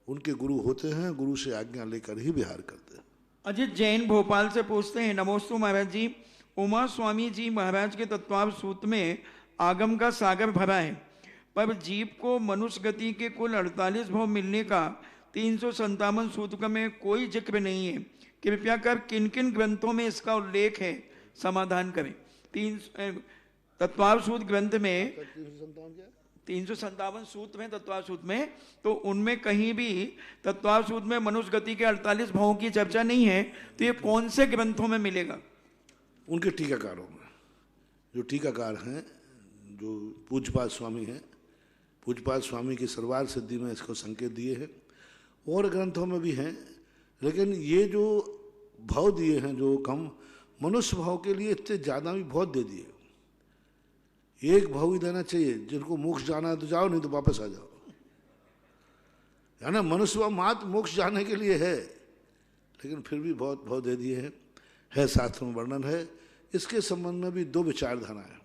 उनके गुरु होते हैं, गुरु से आज्ञा लेकर ही विहार करते हैं। अजित जैन भोपाल से पूछते हैं, नमोस्तु महाराज जी, उमा स्वामी जी महाराज के तत्वाव सूत्र में आगम का सागर भरा है, पर जीव को मनुष्य गति के कुल 48 भाव मिलने का 357 सूत्र में कोई जिक्र नहीं है। कृपया कर किन किन ग्रंथों में इसका उल्लेख है समाधान करें। तत्वार सूत्र ग्रंथ में 357 सूत्र में तत्वार सूत्र में, तो उनमें कहीं भी तत्वार सूत्र में मनुष्य गति के 48 भावों की चर्चा नहीं है। तो ये कौन से ग्रंथों में मिलेगा? उनके टीकाकारों में, जो टीकाकार हैं, जो पूज्यपाद स्वामी हैं, पूज्यपाद स्वामी की सरवार सिद्धि में इसको संकेत दिए हैं, और ग्रंथों में भी हैं। लेकिन ये जो भाव दिए हैं, जो कम मनुष्य भाव के लिए, इतने ज़्यादा भी बहुत दे दिए। एक भाव ही देना चाहिए, जिनको मोक्ष जाना है तो जाओ, नहीं तो वापस आ जाओ, है ना। मनुष्य भाव मात्र मोक्ष जाने के लिए है, लेकिन फिर भी बहुत भाव दे दिए हैं। है शास्त्र में वर्णन है। इसके संबंध में भी दो विचारधारा है।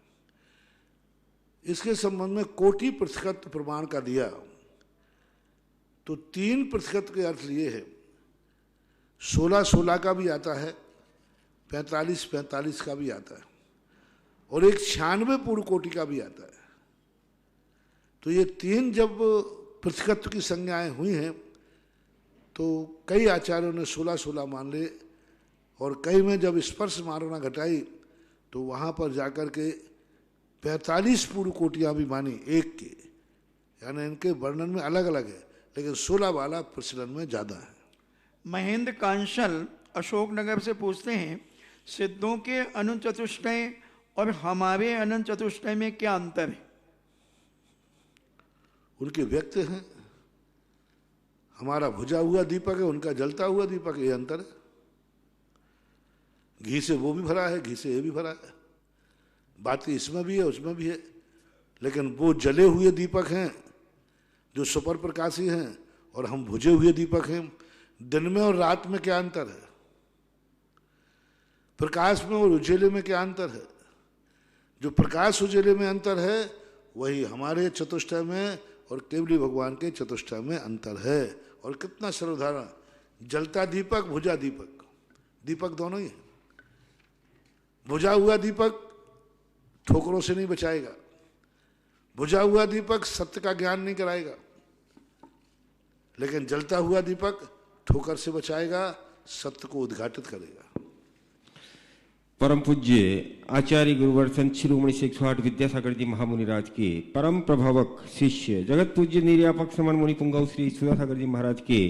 इसके संबंध में कोटि प्रतिशत प्रमाण का दिया, तो 3% के अर्थ लिए है। 16-16 का भी आता है, 45-45 का भी आता है, और एक 96 पूर्ण कोटि का भी आता है। तो ये 3 जब प्रतिशत की संज्ञाएं हुई हैं, तो कई आचार्यों ने 16-16 मान ले, और कई में जब स्पर्श मारना घटाई तो वहाँ पर जाकर के 45 पूर्ण कोटियाँ भी मानी एक की, यानी इनके वर्णन में अलग अलग है, लेकिन 16 वाला प्रचलन में ज़्यादा है। महेंद्र कांशल अशोकनगर से पूछते हैं, सिद्धों के अनंत चतुष्टय और हमारे अनंत चतुष्टय में क्या अंतर है? उनके व्यक्त हैं, हमारा बुझा हुआ दीपक है, उनका जलता हुआ दीपक है, ये अंतर है। घी से वो भी भरा है, घी से ये भी भरा है, बाती इसमें भी है उसमें भी है, लेकिन वो जले हुए दीपक हैं जो सुपर प्रकाशी हैं, और हम बुझे हुए दीपक हैं। दिन में और रात में क्या अंतर है? प्रकाश में और उजेले में क्या अंतर है? जो प्रकाश उजेले में अंतर है, वही हमारे चतुष्टय में और केवली भगवान के चतुष्टय में अंतर है। और कितना सरल उदाहरण, जलता दीपक, बुझा दीपक, दीपक दोनों ही है। बुझा हुआ दीपक ठोकरों से नहीं बचाएगा, बुझा हुआ दीपक सत्य का ज्ञान नहीं कराएगा, लेकिन जलता हुआ दीपक ठोकर से बचाएगा, सत्य को उद्घाटित करेगा। परम पूज्य आचार्य गुरुवर्सन शिरोमणि 108 विद्यासागर जी महामुनिराज के परम प्रभावक शिष्य जगत पूज्य निर्यापक समन मुनि पुंगव श्री सुधासागर जी महाराज के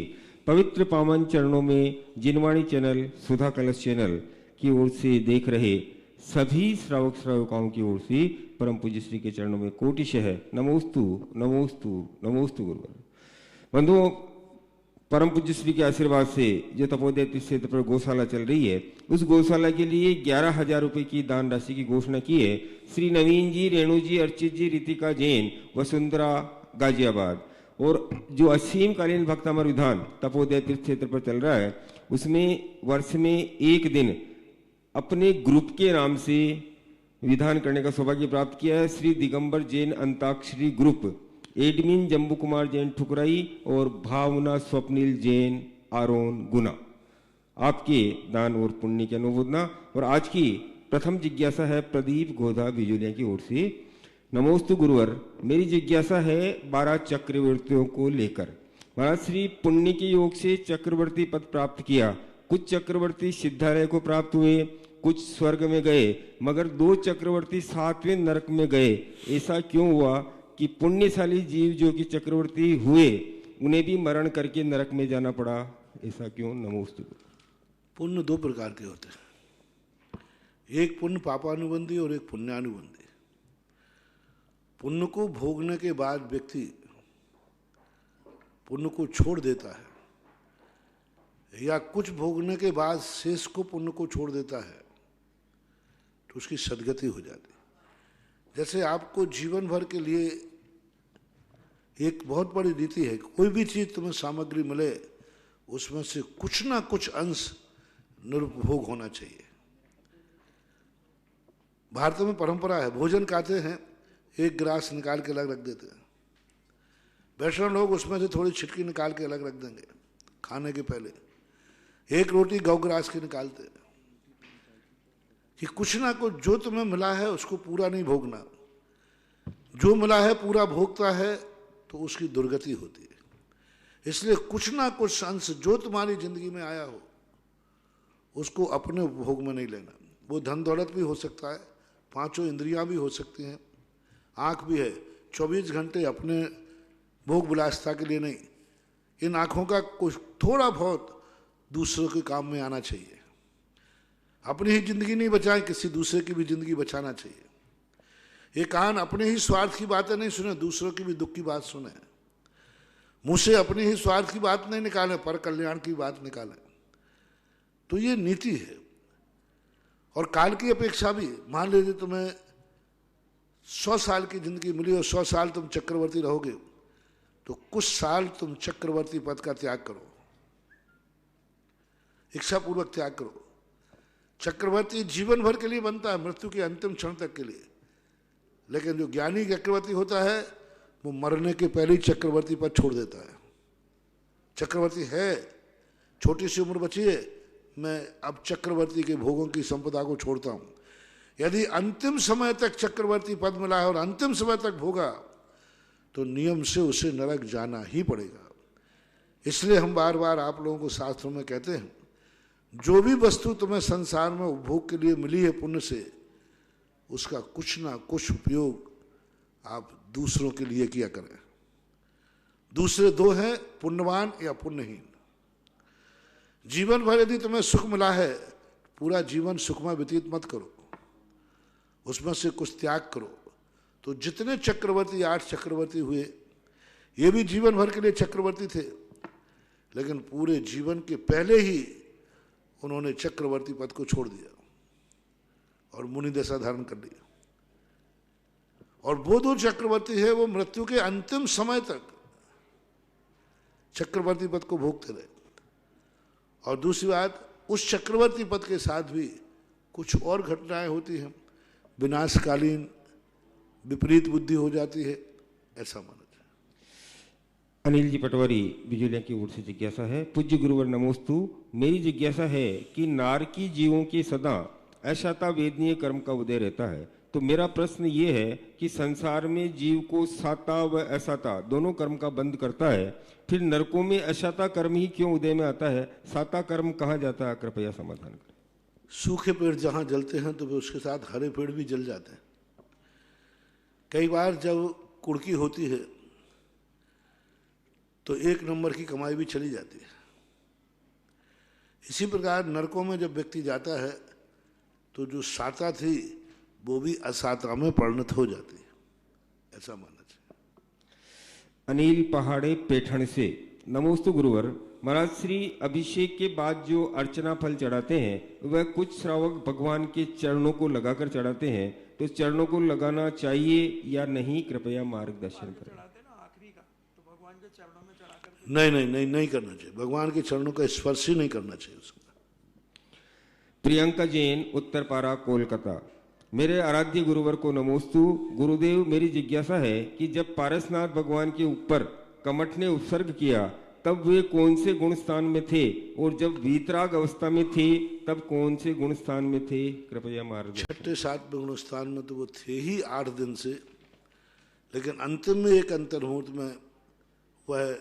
पवित्र पावन चरणों में जिनवाणी चैनल, सुधा कलश चैनल की ओर से देख रहे सभी श्रावक श्राविकाओं की ओर से परम पूज्य श्री के चरणों में कोटिशः नमोस्तु नमोस्तु नमोस्तु गुरुवर। बंधुओं, परम पूज्य श्री के आशीर्वाद से जो तपोदय क्षेत्र पर गौशाला चल रही है, उस गौशाला के लिए 11,000 रुपये की दान राशि की घोषणा की है श्री नवीन जी, रेणु जी, अर्चित जी, रितिका जैन, वसुंधरा गाजियाबाद। और जो असीमकालीन भक्तामर विधान तपोदय तीर्थ क्षेत्र पर चल रहा है, उसमें वर्ष में एक दिन अपने ग्रुप के नाम से विधान करने का सौभाग्य प्राप्त किया है। श्री दिगंबर जैन अंताक्षरी ग्रुप, एडमिन जम्बू कुमार जैन ठुकराई और भावना स्वप्निल जैन आरोन गुना। आपके दान और पुण्य की अनुमोदना। और आज की प्रथम जिज्ञासा है प्रदीप गोधा बिजुलिया की ओर से। नमोस्तु गुरुवर, मेरी जिज्ञासा है 12 चक्रवर्तियों को लेकर। महाराज श्री पुण्य के योग से चक्रवर्ती पद प्राप्त किया, कुछ चक्रवर्ती सिद्धालय को प्राप्त हुए, कुछ स्वर्ग में गए, मगर 2 चक्रवर्ती 7वें नरक में गए। ऐसा क्यों हुआ कि पुण्यशाली जीव जो कि चक्रवर्ती हुए, उन्हें भी मरण करके नरक में जाना पड़ा? ऐसा क्यों? नमोस्तु। पुण्य 2 प्रकार के होते हैं, एक पुण्य पापानुबंधी और एक पुण्यानुबंधी। पुण्य को भोगने के बाद व्यक्ति पुण्य को छोड़ देता है, या कुछ भोगने के बाद शेष को पुण्य को छोड़ देता है, तो उसकी सदगति हो जाती है। जैसे आपको जीवन भर के लिए एक बहुत बड़ी रीति है, कोई भी चीज तुम्हें सामग्री मिले, उसमें से कुछ ना कुछ अंश निरुपभोग होना चाहिए। भारत में परंपरा है, भोजन खाते हैं, एक गिलास निकाल के अलग रख देते हैं। वैष्णव लोग उसमें से थोड़ी छिटकी निकाल के अलग रख देंगे खाने के पहले। एक रोटी गौ ग्रास की निकालते हैं कि कुछ ना कुछ जो तुम्हें मिला है उसको पूरा नहीं भोगना। जो मिला है पूरा भोगता है तो उसकी दुर्गति होती है। इसलिए कुछ ना कुछ अंश जो तुम्हारी जिंदगी में आया हो उसको अपने भोग में नहीं लेना। वो धन दौलत भी हो सकता है, पांचों इंद्रियां भी हो सकती हैं, आंख भी है, 24 घंटे अपने भोग विलासिता के लिए नहीं। इन आंखों का कुछ थोड़ा बहुत दूसरों के काम में आना चाहिए। अपनी ही जिंदगी नहीं बचाए, किसी दूसरे की भी जिंदगी बचाना चाहिए। ये कान अपने ही स्वार्थ की बातें नहीं सुने, दूसरों की भी दुख की बात सुने। मुंह से अपने ही स्वार्थ की बात नहीं निकाले, पर कल्याण की बात निकाले। तो ये नीति है। और काल की अपेक्षा भी, मान लीजिए तुम्हें 100 साल की जिंदगी मिली और 100 साल तुम चक्रवर्ती रहोगे, तो कुछ साल तुम चक्रवर्ती पद का त्याग करो, इच्छापूर्वक त्याग करो। चक्रवर्ती जीवन भर के लिए बनता है, मृत्यु के अंतिम क्षण तक के लिए। लेकिन जो ज्ञानी चक्रवर्ती होता है वो मरने के पहले ही चक्रवर्ती पद छोड़ देता है। चक्रवर्ती है, छोटी सी उम्र बची है, मैं अब चक्रवर्ती के भोगों की संपदा को छोड़ता हूं। यदि अंतिम समय तक चक्रवर्ती पद मिला है और अंतिम समय तक भोगा तो नियम से उसे नरक जाना ही पड़ेगा। इसलिए हम बार बार आप लोगों को शास्त्रों में कहते हैं, जो भी वस्तु तुम्हें संसार में उपभोग के लिए मिली है पुण्य से, उसका कुछ ना कुछ उपयोग आप दूसरों के लिए किया करें। दूसरे दो हैं, पुण्यवान या पुण्यहीन। जीवन भर यदि तुम्हें सुख मिला है, पूरा जीवन सुख में व्यतीत मत करो, उसमें से कुछ त्याग करो। तो जितने चक्रवर्ती, 8 चक्रवर्ती हुए, ये भी जीवन भर के लिए चक्रवर्ती थे, लेकिन पूरे जीवन के पहले ही उन्होंने चक्रवर्ती पद को छोड़ दिया और मुनि दशा धारण कर लिया। और वो 2 चक्रवर्ती है, वो मृत्यु के अंतिम समय तक चक्रवर्ती पद को भोगते रहे। और दूसरी बात, उस चक्रवर्ती पद के साथ भी कुछ और घटनाएं होती हैं, विनाशकालीन विपरीत बुद्धि हो जाती है, ऐसा माना जाए। अनिल जी पटवारी बिजुलिया की ओर से जिज्ञासा है। पूज्य गुरुवर नमोस्तु। मेरी जिज्ञासा है कि नारकी जीवों के सदा अशाता वेदनीय कर्म का उदय रहता है, तो मेरा प्रश्न ये है कि संसार में जीव को साता व असाता दोनों कर्म का बंध करता है, फिर नरकों में अशाता कर्म ही क्यों उदय में आता है? साता कर्म कहाँ जाता है? कृपया समाधान करें। सूखे पेड़ जहाँ जलते हैं तो उसके साथ हरे पेड़ भी जल जाते हैं। कई बार जब कुड़की होती है तो 1 नंबर की कमाई भी चली जाती है। इसी प्रकार नरकों में जब व्यक्ति जाता है तो जो साता थी वो भी असाता में परिणत हो जाती है, ऐसा मानना चाहिए। अनिल पहाड़े पेठण से नमोस्तु गुरुवर। महाराज, श्री अभिषेक के बाद जो अर्चना फल चढ़ाते हैं वह कुछ श्रावक भगवान के चरणों को लगाकर चढ़ाते हैं, तो चरणों को लगाना चाहिए या नहीं? कृपया मार्गदर्शन करें। नहीं करना चाहिए। भगवान के चरणों का स्पर्श ही नहीं करना चाहिए उसका। प्रियंका जैन, उत्तरपारा, कोलकाता। मेरे आराध्य गुरुवर को नमोस्तु। गुरुदेव, मेरी जिज्ञासा है कि जब पारसनाथ भगवान के ऊपर कमठ ने उत्सर्ग किया तब वे कौन से गुण स्थान में थे, और जब वीतराग अवस्था में थे तब कौन से गुण स्थान में थे? कृपया मार्गदर्शन। 6ठे 7वें गुण स्थान में तो वो थे ही 8 दिन से, लेकिन अंतिम में एक अंतर्मुहूर्त में वह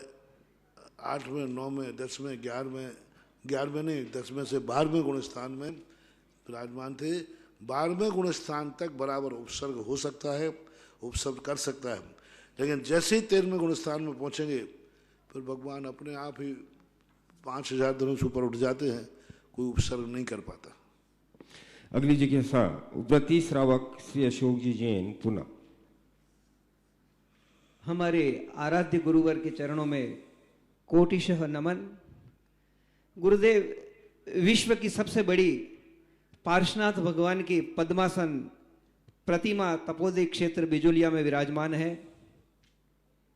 8वें, 9वें, 10वें, 11वें नहीं, 10वें से 12वें गुण स्थान में विराजमान थे। 12वें गुण स्थान तक बराबर उपसर्ग हो सकता है, उपसर्ग कर सकता है, लेकिन जैसे ही 13वें गुण स्थान में पहुंचेंगे फिर भगवान अपने आप ही 5000 दिनों से ऊपर उठ जाते हैं, कोई उपसर्ग नहीं कर पाता। अगली जिज्ञासा व्रती श्रावक श्री अशोक जी जैन, पुणे। हमारे आराध्य गुरुवर के चरणों में कोटिशः नमन। गुरुदेव, विश्व की सबसे बड़ी पार्श्वनाथ भगवान की पद्मासन प्रतिमा तपोदय क्षेत्र बिजोलिया में विराजमान है।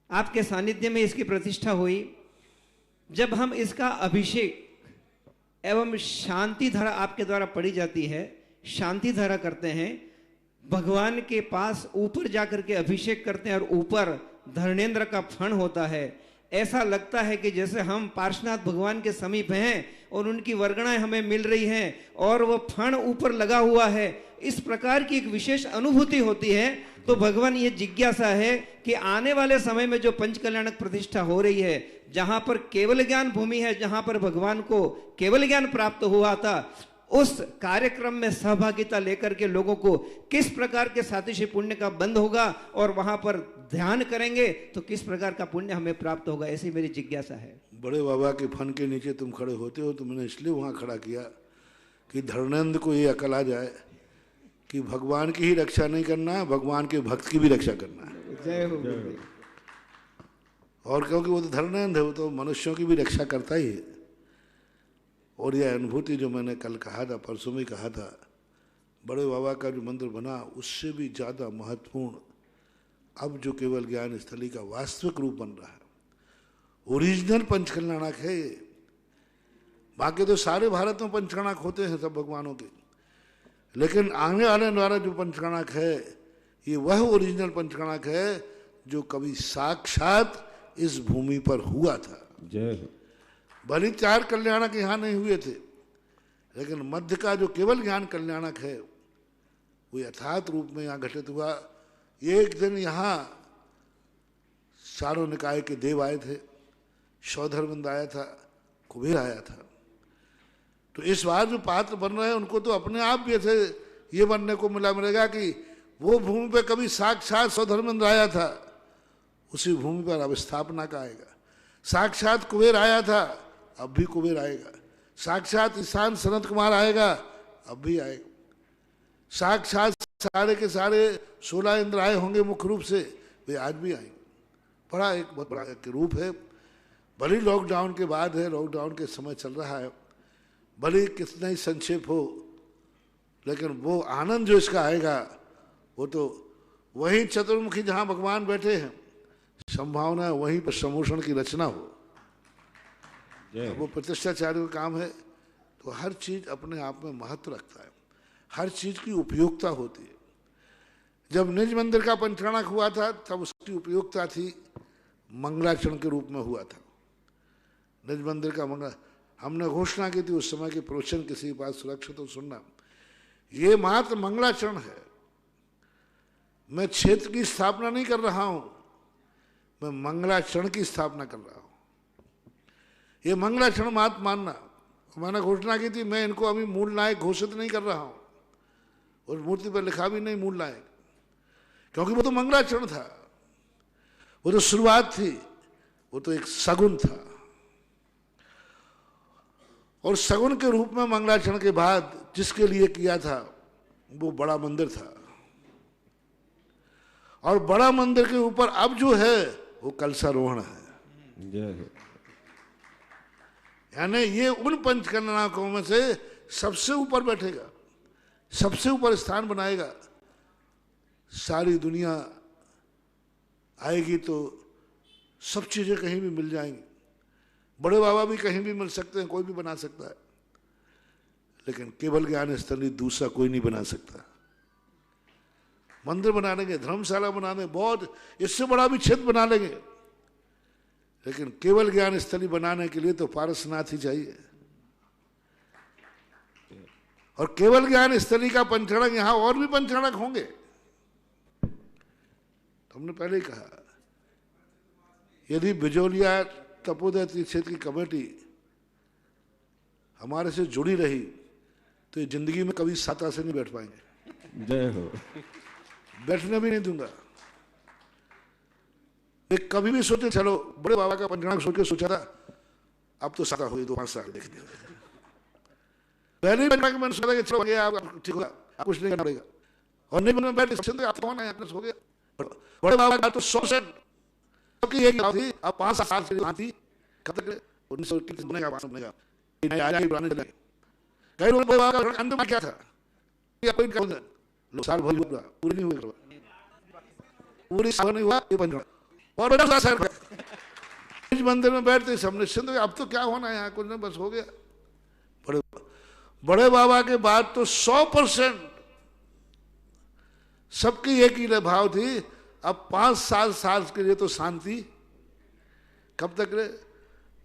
आपके सानिध्य में इसकी प्रतिष्ठा हुई। जब हम इसका अभिषेक एवं शांति धारा आपके द्वारा पढ़ी जाती है, शांति धारा करते हैं, भगवान के पास ऊपर जाकर के अभिषेक करते हैं और ऊपर धर्णेन्द्र का फण होता है। ऐसा लगता है कि जैसे हम पार्श्वनाथ भगवान के समीप हैं और उनकी वर्गणाएं हमें मिल रही हैं और वो फण ऊपर लगा हुआ है, इस प्रकार की एक विशेष अनुभूति होती है। तो भगवान ये जिज्ञासा है कि आने वाले समय में जो पंचकल्याणक प्रतिष्ठा हो रही है, जहां पर केवल ज्ञान भूमि है, जहां पर भगवान को केवल ज्ञान प्राप्त हुआ था, उस कार्यक्रम में सहभागिता लेकर के लोगों को किस प्रकार के सातिशी पुण्य का बंध होगा और वहां पर ध्यान करेंगे तो किस प्रकार का पुण्य हमें प्राप्त होगा, ऐसी मेरी जिज्ञासा है। बड़े बाबा के फन के नीचे तुम खड़े होते हो तो मैंने इसलिए वहां खड़ा किया कि धर्मेंद्र को ये अकल आ जाए कि भगवान की ही रक्षा नहीं करना है, भगवान के भक्त की भी रक्षा करना है। जय हो गुरुदेव। और क्योंकि वो तो धर्मेंद्र है, वो तो मनुष्यों की भी रक्षा करता ही है। और यह अनुभूति जो मैंने कल कहा था, परसों में कहा था, बड़े बाबा का जो मंदिर बना उससे भी ज़्यादा महत्वपूर्ण अब जो केवल ज्ञान स्थली का वास्तविक रूप बन रहा है, ओरिजिनल पंचकल्याणक है ये। बाकी तो सारे भारत में पंचकल्याणक होते हैं सब भगवानों के, लेकिन आने वाले द्वारा जो पंचकल्याणक है ये वह ओरिजिनल पंचकल्याणक है जो कभी साक्षात इस भूमि पर हुआ था। जय हो। भले 4 कल्याणक यहाँ नहीं हुए थे, लेकिन मध्य का जो केवल ज्ञान कल्याणक है वो यथार्थ रूप में यहाँ घटित हुआ। एक दिन यहाँ चारों निकाय के देव आए थे, शौधर्मंद आया था, कुबेर आया था। तो इस बार जो पात्र बन रहे हैं उनको तो अपने आप भी ऐसे ये बनने को मिलेगा कि वो भूमि पे कभी साक्षात शौधर्मंद आया था, उसी भूमि पर अब स्थापना का आएगा। साक्षात कुबेर आया था, अब भी कुबेर आएगा। साक्षात ईशान सनत कुमार आएगा, अब भी आएगा। साक्षात सारे के सारे 16 इंद्र आए होंगे मुख्य रूप से, वे आज भी आएंगे। बड़ा एक बहुत बड़ा एक रूप है। भले लॉकडाउन के बाद है, लॉकडाउन के समय चल रहा है, भले कितना ही संक्षेप हो, लेकिन वो आनंद जो इसका आएगा वो तो वही चतुर्मुखी जहाँ भगवान बैठे हैं, संभावना है वहीं पर समोषण की रचना हो। वो प्रतिष्ठाचार्य का काम है। तो हर चीज अपने आप में महत्व रखता है, हर चीज की उपयोगिता होती है। जब निज मंदिर का पंचकल्याणक हुआ था तब उसकी उपयोगिता थी मंगलाचरण के रूप में हुआ था। निज मंदिर का मंगला हमने घोषणा की थी उस समय के प्रवचन किसी के पास सुरक्षित हो सुनना, ये मात्र मंगलाचरण है। मैं क्षेत्र की स्थापना नहीं कर रहा हूं, मैं मंगलाचरण की स्थापना कर रहा हूं। ये मंगलाचरण मात्र मानना। मैंने घोषणा की थी मैं इनको अभी मूल नायक घोषित नहीं कर रहा हूं, और मूर्ति पर लिखा भी नहीं मूल नायक, क्योंकि वो तो मंगलाचरण था, वो तो शुरुआत थी, वो तो एक सगुन था। और सगुन के रूप में मंगलाचरण के बाद जिसके लिए किया था वो बड़ा मंदिर था, और बड़ा मंदिर के ऊपर अब जो है वो कलशारोहण है। जय हो। यानी ये उन पंचकल्याणकों में से सबसे ऊपर बैठेगा, सबसे ऊपर स्थान बनाएगा। सारी दुनिया आएगी तो सब चीजें कहीं भी मिल जाएंगी। बड़े बाबा भी कहीं भी मिल सकते हैं, कोई भी बना सकता है, लेकिन केवल ज्ञान स्थली दूसरा कोई नहीं बना सकता। मंदिर बना लेंगे, धर्मशाला बना लेंगे, बहुत इससे बड़ा भी क्षेत्र बना लेंगे, लेकिन केवल ज्ञान स्थली बनाने के लिए तो पारसनाथ ही चाहिए। और केवल ज्ञान स्थली का पंचकल्याणक यहां और भी पंचकल्याणक होंगे। तो हमने पहले ही कहा यदि बिजोलिया तपोदय तीर्थ क्षेत्र की कमेटी हमारे से जुड़ी रही तो ये जिंदगी में कभी साता से नहीं बैठ पाएंगे। जय हो। बैठने भी नहीं दूंगा। एक कभी भी सोचे चलो बड़े बाबा का पंचकल्याणक सोच के सोचा था, अब तो साता हुई 2-5 साल देख लिया। पहले ही मैंने सोचा कि चलो आप ठीक होगा, आप कुछ नहीं करना पड़ेगा, और नहीं में बैठ आप कौन है हो गया। बड़े बाबा का तो 100% सबकी एक थी। अब 5 साल से थी, कब तक 1930 बनेगा 5 बनेगा पुराने चले। कई लोग बड़े बाबा का अंतिम क्या था साल भर पूरी नहीं हुई, पूरी साल नहीं हुआ ये पंचकल्याणक। और इस मंदिर में बैठते सामने सिंध, अब तो क्या होना है यहाँ, कुछ नहीं बस हो गया। बड़े बाबा के बाद तो 100% सबकी एक ही भाव थी। अब 5 साल के लिए तो शांति कब तक रे?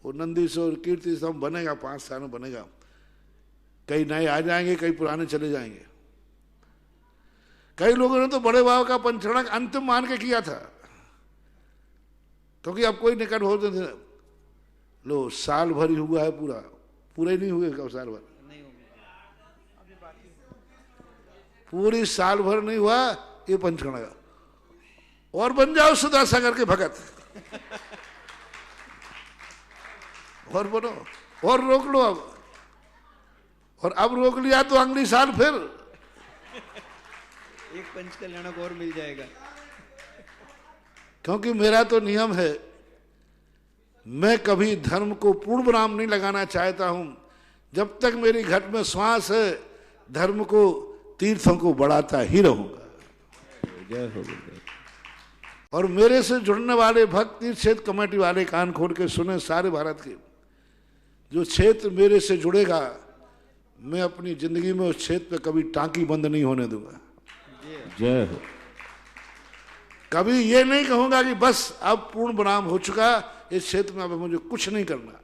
वो नंदीश्वर कीर्ति स्तंभ बनेगा, 5 साल में बनेगा। कई नए आ जाएंगे, कई पुराने चले जाएंगे। कई लोगों ने तो बड़े बाबा का पंचरणक अंतिम मान के किया था, क्योंकि अब कोई निकट होते थे। लो साल भर ही हुआ है, पूरे नहीं हुए कब साल भर, पूरी साल भर नहीं हुआ ये पंचरणक। और बन जाओ सुधा सागर के भगत, और बनो, और रोक लो अब। और अब रोक लिया तो अगली साल फिर एक पंच कल्याणक और मिल जाएगा। क्योंकि मेरा तो नियम है, मैं कभी धर्म को पूर्ण विराम नहीं लगाना चाहता हूं। जब तक मेरी घट में श्वास है, धर्म को, तीर्थों को बढ़ाता ही रहूंगा। जय हो गुरुदेव। और मेरे से जुड़ने वाले भक्त, तीर्थ क्षेत्र कमेटी वाले कान खोल के सुने, सारे भारत के जो क्षेत्र मेरे से जुड़ेगा, मैं अपनी जिंदगी में उस क्षेत्र पे कभी टांकी बंद नहीं होने दूंगा। जय हो। कभी ये नहीं कहूंगा कि बस अब पूर्ण विराम हो चुका, इस क्षेत्र में अब मुझे कुछ नहीं करना,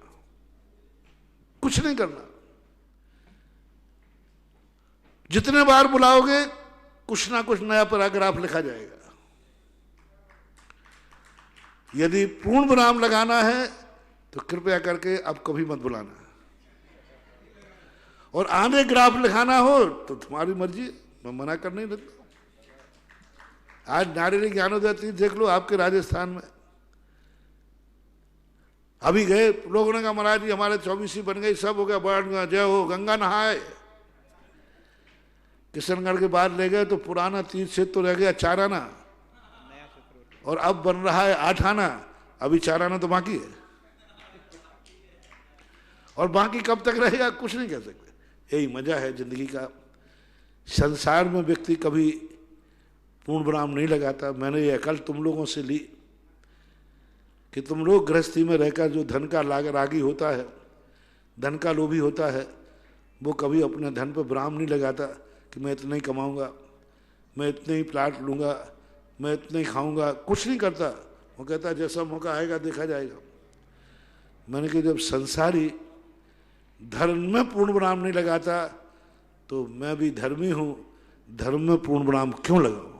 कुछ नहीं करना। जितने बार बुलाओगे कुछ ना कुछ नया पैराग्राफ लिखा जाएगा। यदि पूर्ण विराम लगाना है तो कृपया करके अब कभी मत बुलाना, और आगे ग्राफ लिखाना हो तो तुम्हारी मर्जी, मैं मना कर नहीं देता। आज नारायणी ज्ञानोदय तीर्थ देख लो आपके राजस्थान में, अभी गए लोगों ने कहा महाराज जी हमारे 24 बन गई, सब हो गया, बढ़ जय हो, गंगा नहाए। किशनगढ़ के बाद ले गए तो पुराना तीर्थ क्षेत्र तो रह गया चाराना, और अब बन रहा है 8 आना, अभी 4 आना तो बाकी है, और बाकी कब तक रहेगा कुछ नहीं कह सकते। यही मजा है जिंदगी का। संसार में व्यक्ति कभी पूर्ण विराम नहीं लगाता। मैंने ये अकल तुम लोगों से ली कि तुम लोग गृहस्थी में रहकर जो धन का रागी होता है, धन का लोभी होता है, वो कभी अपने धन पर विराम नहीं लगाता कि मैं इतना ही कमाऊंगा, मैं इतने ही प्लाट लूंगा, मैं इतने ही खाऊंगा, कुछ नहीं करता। वो कहता जैसा मौका आएगा देखा जाएगा। मैंने कहा जब संसारी धर्म में पूर्ण विराम नहीं लगाता तो मैं भी धर्मी हूं, धर्म में पूर्ण विराम क्यों लगाऊं?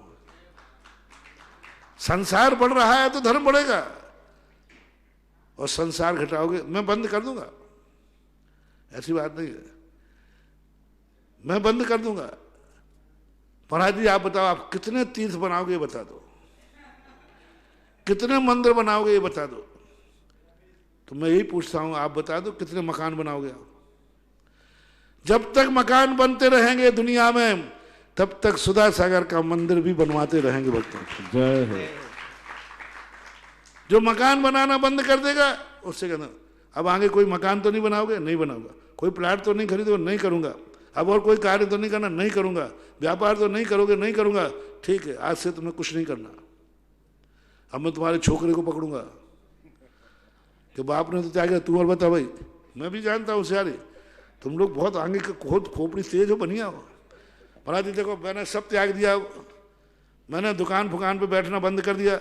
संसार बढ़ रहा है तो धर्म बढ़ेगा, और संसार घटाओगे मैं बंद कर दूंगा, ऐसी बात नहीं है, मैं बंद कर दूंगा। महाराज जी आप बताओ, आप कितने तीर्थ बनाओगे ये बता दो, कितने मंदिर बनाओगे ये बता दो। तो मैं यही पूछता हूं, आप बता दो कितने मकान बनाओगे आप? जब तक मकान बनते रहेंगे दुनिया में, तब तक सुधा सागर का मंदिर भी बनवाते रहेंगे भक्तों। जय हो। जो मकान बनाना बंद कर देगा उससे कहना अब आगे कोई मकान तो नहीं बनाओगे, नहीं बनाऊंगा, कोई प्लाट तो नहीं खरीदोगे, नहीं करूंगा, अब और कोई कार्य तो नहीं करना, नहीं करूंगा, व्यापार तो नहीं करोगे, नहीं करूंगा, ठीक है आज से तुम्हें कुछ नहीं करना। अब मैं तुम्हारे छोकरे को पकड़ूंगा कि बाप ने तो त्याग किया, तू और बता भाई। मैं भी जानता हूँ होशियारी, तुम लोग बहुत आगे के खोपड़ी तेज हो, बनिया हो। महाराज जी देखो मैंने सब त्याग दिया, मैंने दुकान फुकान पे बैठना बंद कर दिया,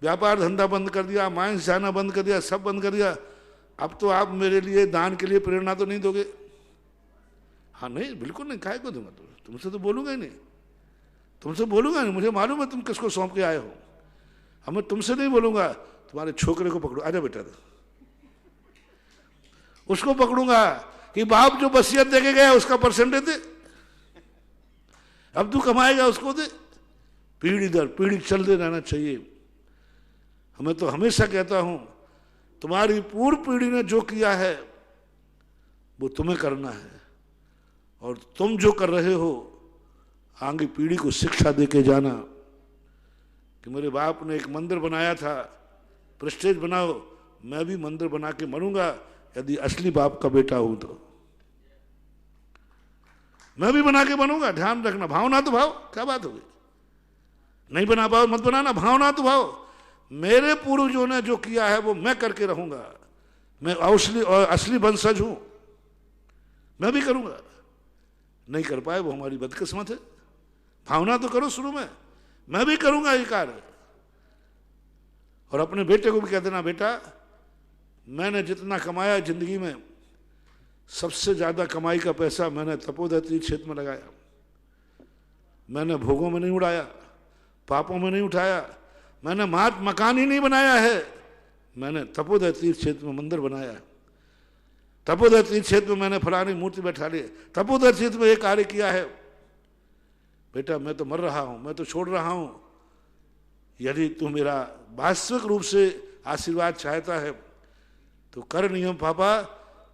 व्यापार धंधा बंद कर दिया, मांस जाना बंद कर दिया, सब बंद कर दिया। अब तो आप मेरे लिए दान के लिए प्रेरणा तो नहीं दोगे? हाँ नहीं बिल्कुल नहीं, काहे को दूंगा? तुमसे तो बोलूंगा ही नहीं, तुमसे बोलूंगा नहीं, मुझे मालूम है तुम किसको सौंप के आए हो। अब मैं तुमसे नहीं बोलूंगा, तुम्हारे छोकरे को पकड़ो, आजा बेटा, उसको पकड़ूंगा कि बाप जो वसीयत देके गया उसका परसेंटेज दे, अब तू कमाएगा उसको दे। पीढ़ी दर पीढ़ी चलते रहना चाहिए। हमें तो हमेशा कहता हूं तुम्हारी पूर्व पीढ़ी ने जो किया है वो तुम्हें करना है, और तुम जो कर रहे हो आगे पीढ़ी को शिक्षा देके जाना कि मेरे बाप ने एक मंदिर बनाया था, प्रेस्टेज बनाओ, मैं भी मंदिर बना के मरूंगा यदि असली बाप का बेटा हूं तो मैं भी बना के बनूंगा। ध्यान रखना, भावना तो भाव, क्या बात होगी, नहीं बना पाओ मत बनाना, भावना तो भाव। मेरे पूर्वजों ने जो किया है वो मैं करके रहूंगा, मैं असली वंशज हूं, मैं भी करूंगा। नहीं कर पाए वो हमारी बदकिस्मत है। भावना तो करो शुरू में, मैं भी करूंगा ये कार्य, और अपने बेटे को भी कह देना, बेटा मैंने जितना कमाया जिंदगी में, सबसे ज्यादा कमाई का पैसा मैंने तपोदय तीर्थ क्षेत्र में लगाया। मैंने भोगों में नहीं उड़ाया, पापों में नहीं उठाया, मैंने मकान ही नहीं बनाया है, मैंने तपोदय तीर्थ क्षेत्र में मंदिर बनाया। तपोदय तीर्थ क्षेत्र में मैंने फलानी मूर्ति बैठा ली, तपोदय क्षेत्र में ये कार्य किया है। बेटा मैं तो मर रहा हूं, मैं तो छोड़ रहा हूं, यदि तू मेरा वास्तविक रूप से आशीर्वाद चाहता है तो कर नियम पापा,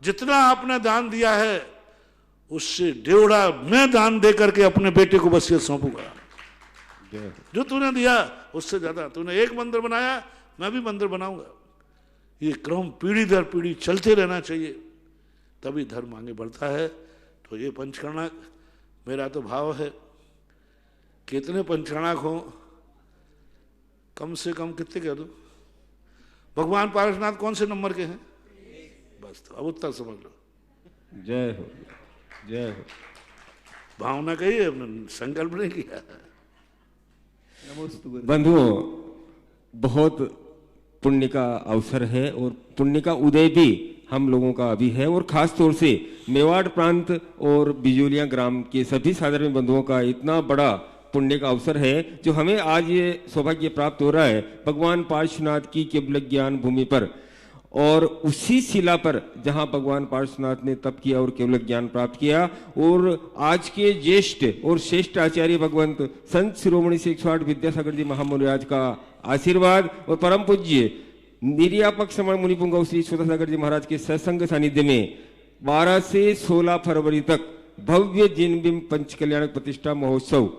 जितना आपने दान दिया है उससे 1.5 मैं दान दे करके अपने बेटे को वसीयत सौंपूंगा। जो तूने दिया उससे ज्यादा, तूने एक मंदिर बनाया, मैं भी मंदिर बनाऊंगा। ये क्रम पीढ़ी दर पीढ़ी चलते रहना चाहिए, तभी धर्म आगे बढ़ता है। तो ये पंचकर्णक, मेरा तो भाव है कितने पंचकर्णक हो, कम से कम कितने कह दो, भगवान पारसनाथ कौन से नंबर के हैं? बस तो अब उत्तर समझ लो। जय हो, जय हो। भावना कही है, संकल्प नहीं किया। बंधुओं, बहुत पुण्य का अवसर है और पुण्य का उदय भी हम लोगों का अभी है, और खास तौर से मेवाड़ प्रांत और बिजोलिया ग्राम के सभी साधारण बंधुओं का इतना बड़ा पुण्य का अवसर है जो हमें आज ये सौभाग्य प्राप्त हो रहा है भगवान पार्श्वनाथ की केवल ज्ञान भूमि पर, और उसी शिला पर जहां भगवान पार्श्वनाथ ने तप किया और केवल ज्ञान प्राप्त किया। और आज के ज्येष्ठ और श्रेष्ठ आचार्य भगवंत संत शिरोमणि से 108 विद्यासागर जी महामुनिराज का आशीर्वाद और परम पूज्य निर्यापक श्रमण मुनि पुंगव श्री स्वतंत्र जी महाराज के सत्संग सानिध्य में 12 से 16 फरवरी तक भव्य जिनबिंब पंच कल्याणक प्रतिष्ठा महोत्सव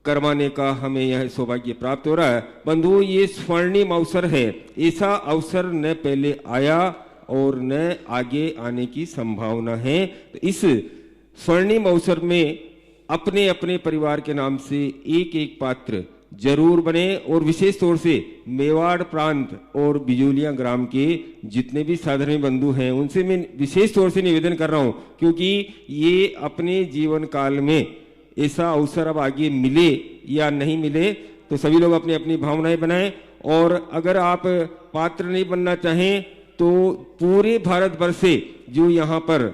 करवाने का हमें यह सौभाग्य प्राप्त हो रहा है। बंधुओं, ये स्वर्णिम अवसर है, ऐसा अवसर न पहले आया और न आगे आने की संभावना है। तो इस स्वर्णिम अवसर में अपने अपने परिवार के नाम से एक एक पात्र जरूर बने, और विशेष तौर से मेवाड़ प्रांत और बिजोलिया ग्राम के जितने भी साधारण बंधु हैं उनसे मैं विशेष तौर से निवेदन कर रहा हूं, क्योंकि ये अपने जीवन काल में ऐसा अवसर अब आगे मिले या नहीं मिले तो सभी लोग अपनी अपनी भावनाएं बनाएं। और अगर आप पात्र नहीं बनना चाहें तो पूरे भारतवर्ष से जो यहाँ पर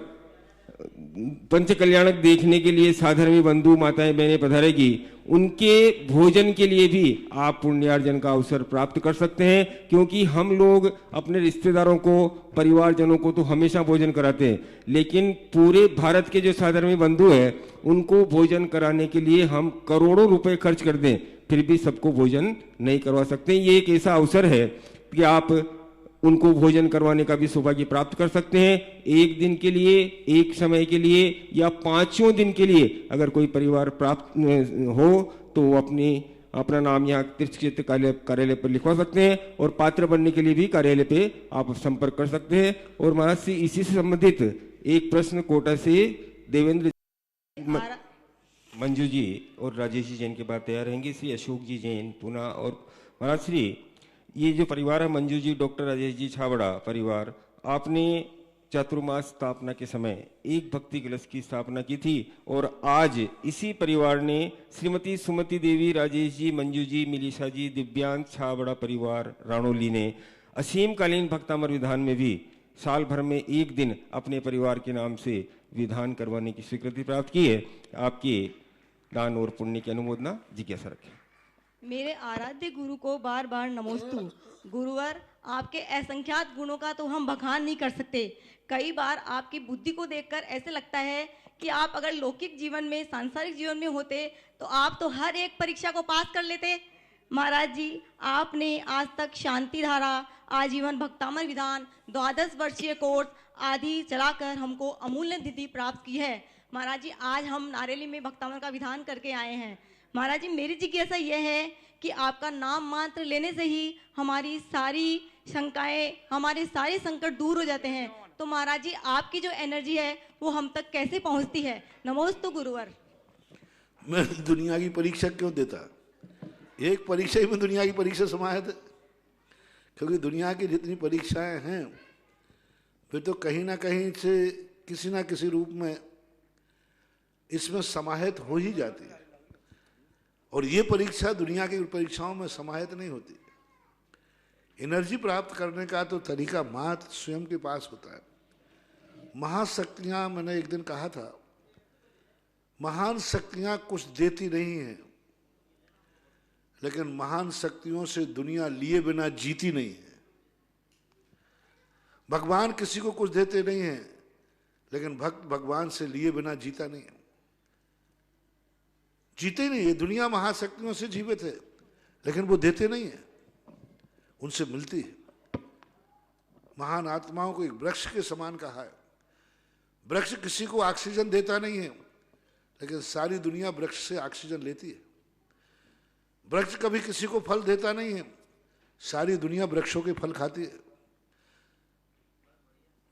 पंच कल्याणक देखने के लिए साधर्मी बंधु माताएं बहनें पधारेगी, उनके भोजन के लिए भी आप पुण्यार्जन का अवसर प्राप्त कर सकते हैं, क्योंकि हम लोग अपने रिश्तेदारों को, परिवारजनों को तो हमेशा भोजन कराते हैं, लेकिन पूरे भारत के जो साधर्मी बंधु हैं उनको भोजन कराने के लिए हम करोड़ों रुपए खर्च कर दें, फिर भी सबको भोजन नहीं करवा सकते। ये एक ऐसा अवसर है कि आप उनको भोजन करवाने का भी सौभाग्य प्राप्त कर सकते हैं। एक दिन के लिए, एक समय के लिए या 5 दिन के लिए अगर कोई परिवार प्राप्त हो तो वो अपना नाम यहाँ तीर्थ क्षेत्र कार्यालय पर लिखवा सकते हैं, और पात्र बनने के लिए भी कार्यालय पे आप संपर्क कर सकते हैं। और महाराज से इसी से संबंधित एक प्रश्न कोटा से देवेंद्र मंजू जी और राजेश जी जैन के बाद तैयार रहेंगे, श्री अशोक जी जैन पुणे। और महाराज श्री, ये जो परिवार है मंजू जी, डॉक्टर राजेश जी छाबड़ा परिवार, आपने चातुर्मास स्थापना के समय एक भक्ति कलश की स्थापना की थी, और आज इसी परिवार ने श्रीमती सुमति देवी, राजेश जी, मंजू जी, मिलिशा जी, दिव्यांग छाबड़ा परिवार राणोली ने असीम कालीन भक्तामर विधान में भी साल भर में एक दिन अपने परिवार के नाम से विधान करवाने की स्वीकृति प्राप्त की है। आपके दान और पुण्य की अनुमोदना जिज्ञासा रखें। मेरे आराध्य गुरु को बार बार नमोस्तु। गुरुवर, आपके असंख्यात गुणों का तो हम बखान नहीं कर सकते। कई बार आपकी बुद्धि को देखकर ऐसे लगता है कि आप अगर लौकिक जीवन में, सांसारिक जीवन में होते तो आप तो हर एक परीक्षा को पास कर लेते। महाराज जी, आपने आज तक शांति धारा, आजीवन भक्तामर विधान, 12 वर्षीय कोर्स आदि चलाकर हमको अमूल्य निधि प्राप्त की है। महाराज जी, आज हम नारेली में भक्तामर का विधान करके आए हैं। महाराज जी, मेरी जिज्ञासा यह है कि आपका नाम मात्र लेने से ही हमारी सारी शंकाएं, हमारे सारे संकट दूर हो जाते हैं। तो महाराज जी, आपकी जो एनर्जी है वो हम तक कैसे पहुंचती है? नमोस्तु गुरुवर। मैं दुनिया की परीक्षा क्यों देता? एक परीक्षा ही में दुनिया की परीक्षा समाहित है, क्योंकि दुनिया की जितनी परीक्षाएं हैं वे तो कहीं ना कहीं से किसी ना किसी रूप में इसमें समाहित हो ही जाती है, और ये परीक्षा दुनिया की परीक्षाओं में समाहित नहीं होती। एनर्जी प्राप्त करने का तो तरीका मात्र स्वयं के पास होता है। महाशक्तियां, मैंने एक दिन कहा था, महान शक्तियां कुछ देती नहीं हैं, लेकिन महान शक्तियों से दुनिया लिए बिना जीती नहीं है। भगवान किसी को कुछ देते नहीं हैं, लेकिन भक्त भगवान से लिए बिना जीता नहीं है, जीते ही नहीं। ये दुनिया महाशक्तियों से जीवित है, लेकिन वो देते नहीं है, उनसे मिलती है। महान आत्माओं को एक वृक्ष के समान कहा है। वृक्ष किसी को ऑक्सीजन देता नहीं है, लेकिन सारी दुनिया वृक्ष से ऑक्सीजन लेती है। वृक्ष कभी किसी को फल देता नहीं है, सारी दुनिया वृक्षों के फल खाती है।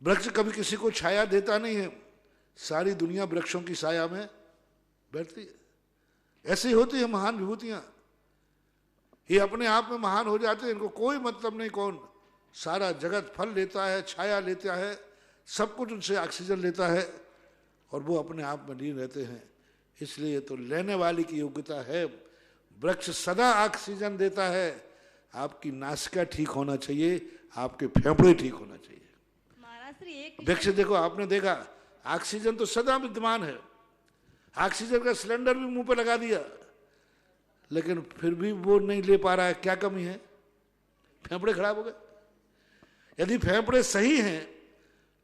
वृक्ष कभी किसी को छाया देता नहीं है, सारी दुनिया वृक्षों की छाया में बैठती है। ऐसे ही होती है महान विभूतियां। ये अपने आप में महान हो जाते हैं, इनको कोई मतलब नहीं कौन, सारा जगत फल लेता है, छाया लेता है, सब कुछ उनसे ऑक्सीजन लेता है, और वो अपने आप में लीन रहते हैं। इसलिए तो लेने वाले की योग्यता है। वृक्ष सदा ऑक्सीजन देता है। आपकी नासिका ठीक होना चाहिए, आपके फेफड़े ठीक होना चाहिए। महाराज श्री एक वृक्ष देखो, आपने देखा ऑक्सीजन तो सदा विद्यमान है। ऑक्सीजन का सिलेंडर भी मुंह पे लगा दिया, लेकिन फिर भी वो नहीं ले पा रहा है। क्या कमी है? फेफड़े खराब हो गए। यदि फेफड़े सही हैं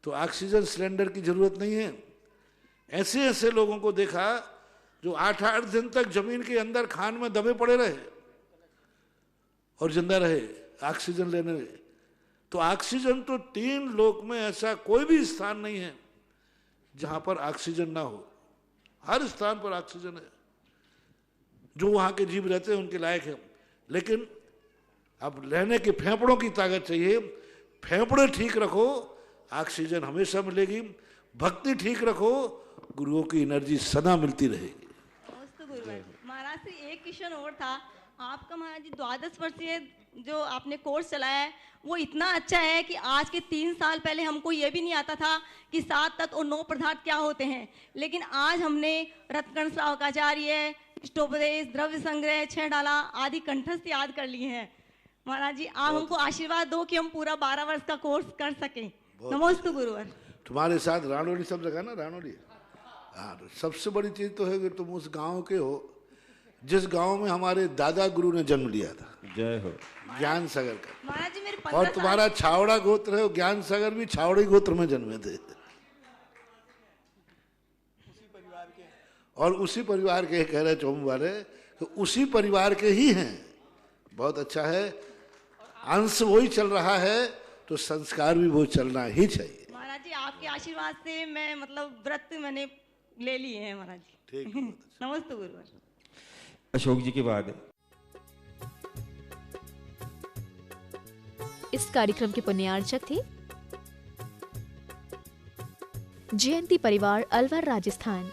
तो ऑक्सीजन सिलेंडर की जरूरत नहीं है। ऐसे ऐसे लोगों को देखा जो 8-8 दिन तक जमीन के अंदर खान में दबे पड़े रहे और जिंदा रहे ऑक्सीजन लेने में। तो ऑक्सीजन तो 3 लोक में ऐसा कोई भी स्थान नहीं है जहां पर ऑक्सीजन ना हो। हर स्थान पर ऑक्सीजन है। जो वहां के जीव रहते हैं उनके लायक है। लेकिन अब लेने के फेफड़ों की ताकत चाहिए। फेफड़े ठीक रखो, ऑक्सीजन हमेशा मिलेगी। भक्ति ठीक रखो, गुरुओं की एनर्जी सदा मिलती रहेगी। नमस्ते गुरुवर। महाराज श्री एक क्वेश्चन और था आपका। महाराज जी 12 वर्षीय जो आपने कोर्स चलाया है वो इतना अच्छा है कि आज के 3 साल पहले हमको ये भी नहीं आता था कि 7 तत्व और 9 पदार्थ क्या होते हैं। लेकिन आज हमने रत्कर्ण श्रावकाचार्य, इष्टोपदेश, द्रव्य संग्रह, 6 डाला आदि कंठस्थ याद कर लिए हैं। महाराज जी आप हमको आशीर्वाद दो कि हम पूरा 12 वर्ष का कोर्स कर सकें। नमस्ते गुरुवर। तुम्हारे साथ रानोली सब लगा ना, रानोली। हाँ, तो सबसे बड़ी चीज तो है कि तुम उस गांव के हो जिस गांव में हमारे दादा गुरु ने जन्म लिया था। जय हो। ज्ञान सागर का। महाराज जी मेरे और 15 तुम्हारा छावड़ा गोत्र है, ज्ञान सागर भी छावड़ी गोत्र में जन्मे थे और उसी परिवार के कह रहे चौम वाले तो उसी परिवार के ही हैं। बहुत अच्छा है। अंश वही चल रहा है तो संस्कार भी वो चलना ही चाहिए। महाराज जी आपके आशीर्वाद से मैं मतलब व्रत मैंने ले लिए हैं महाराज जी। ठीक। नमस्ते गुरुवर। अशोक जी के बाद इस कार्यक्रम के पुण्यार्चक थे जयंती परिवार, अलवर, राजस्थान।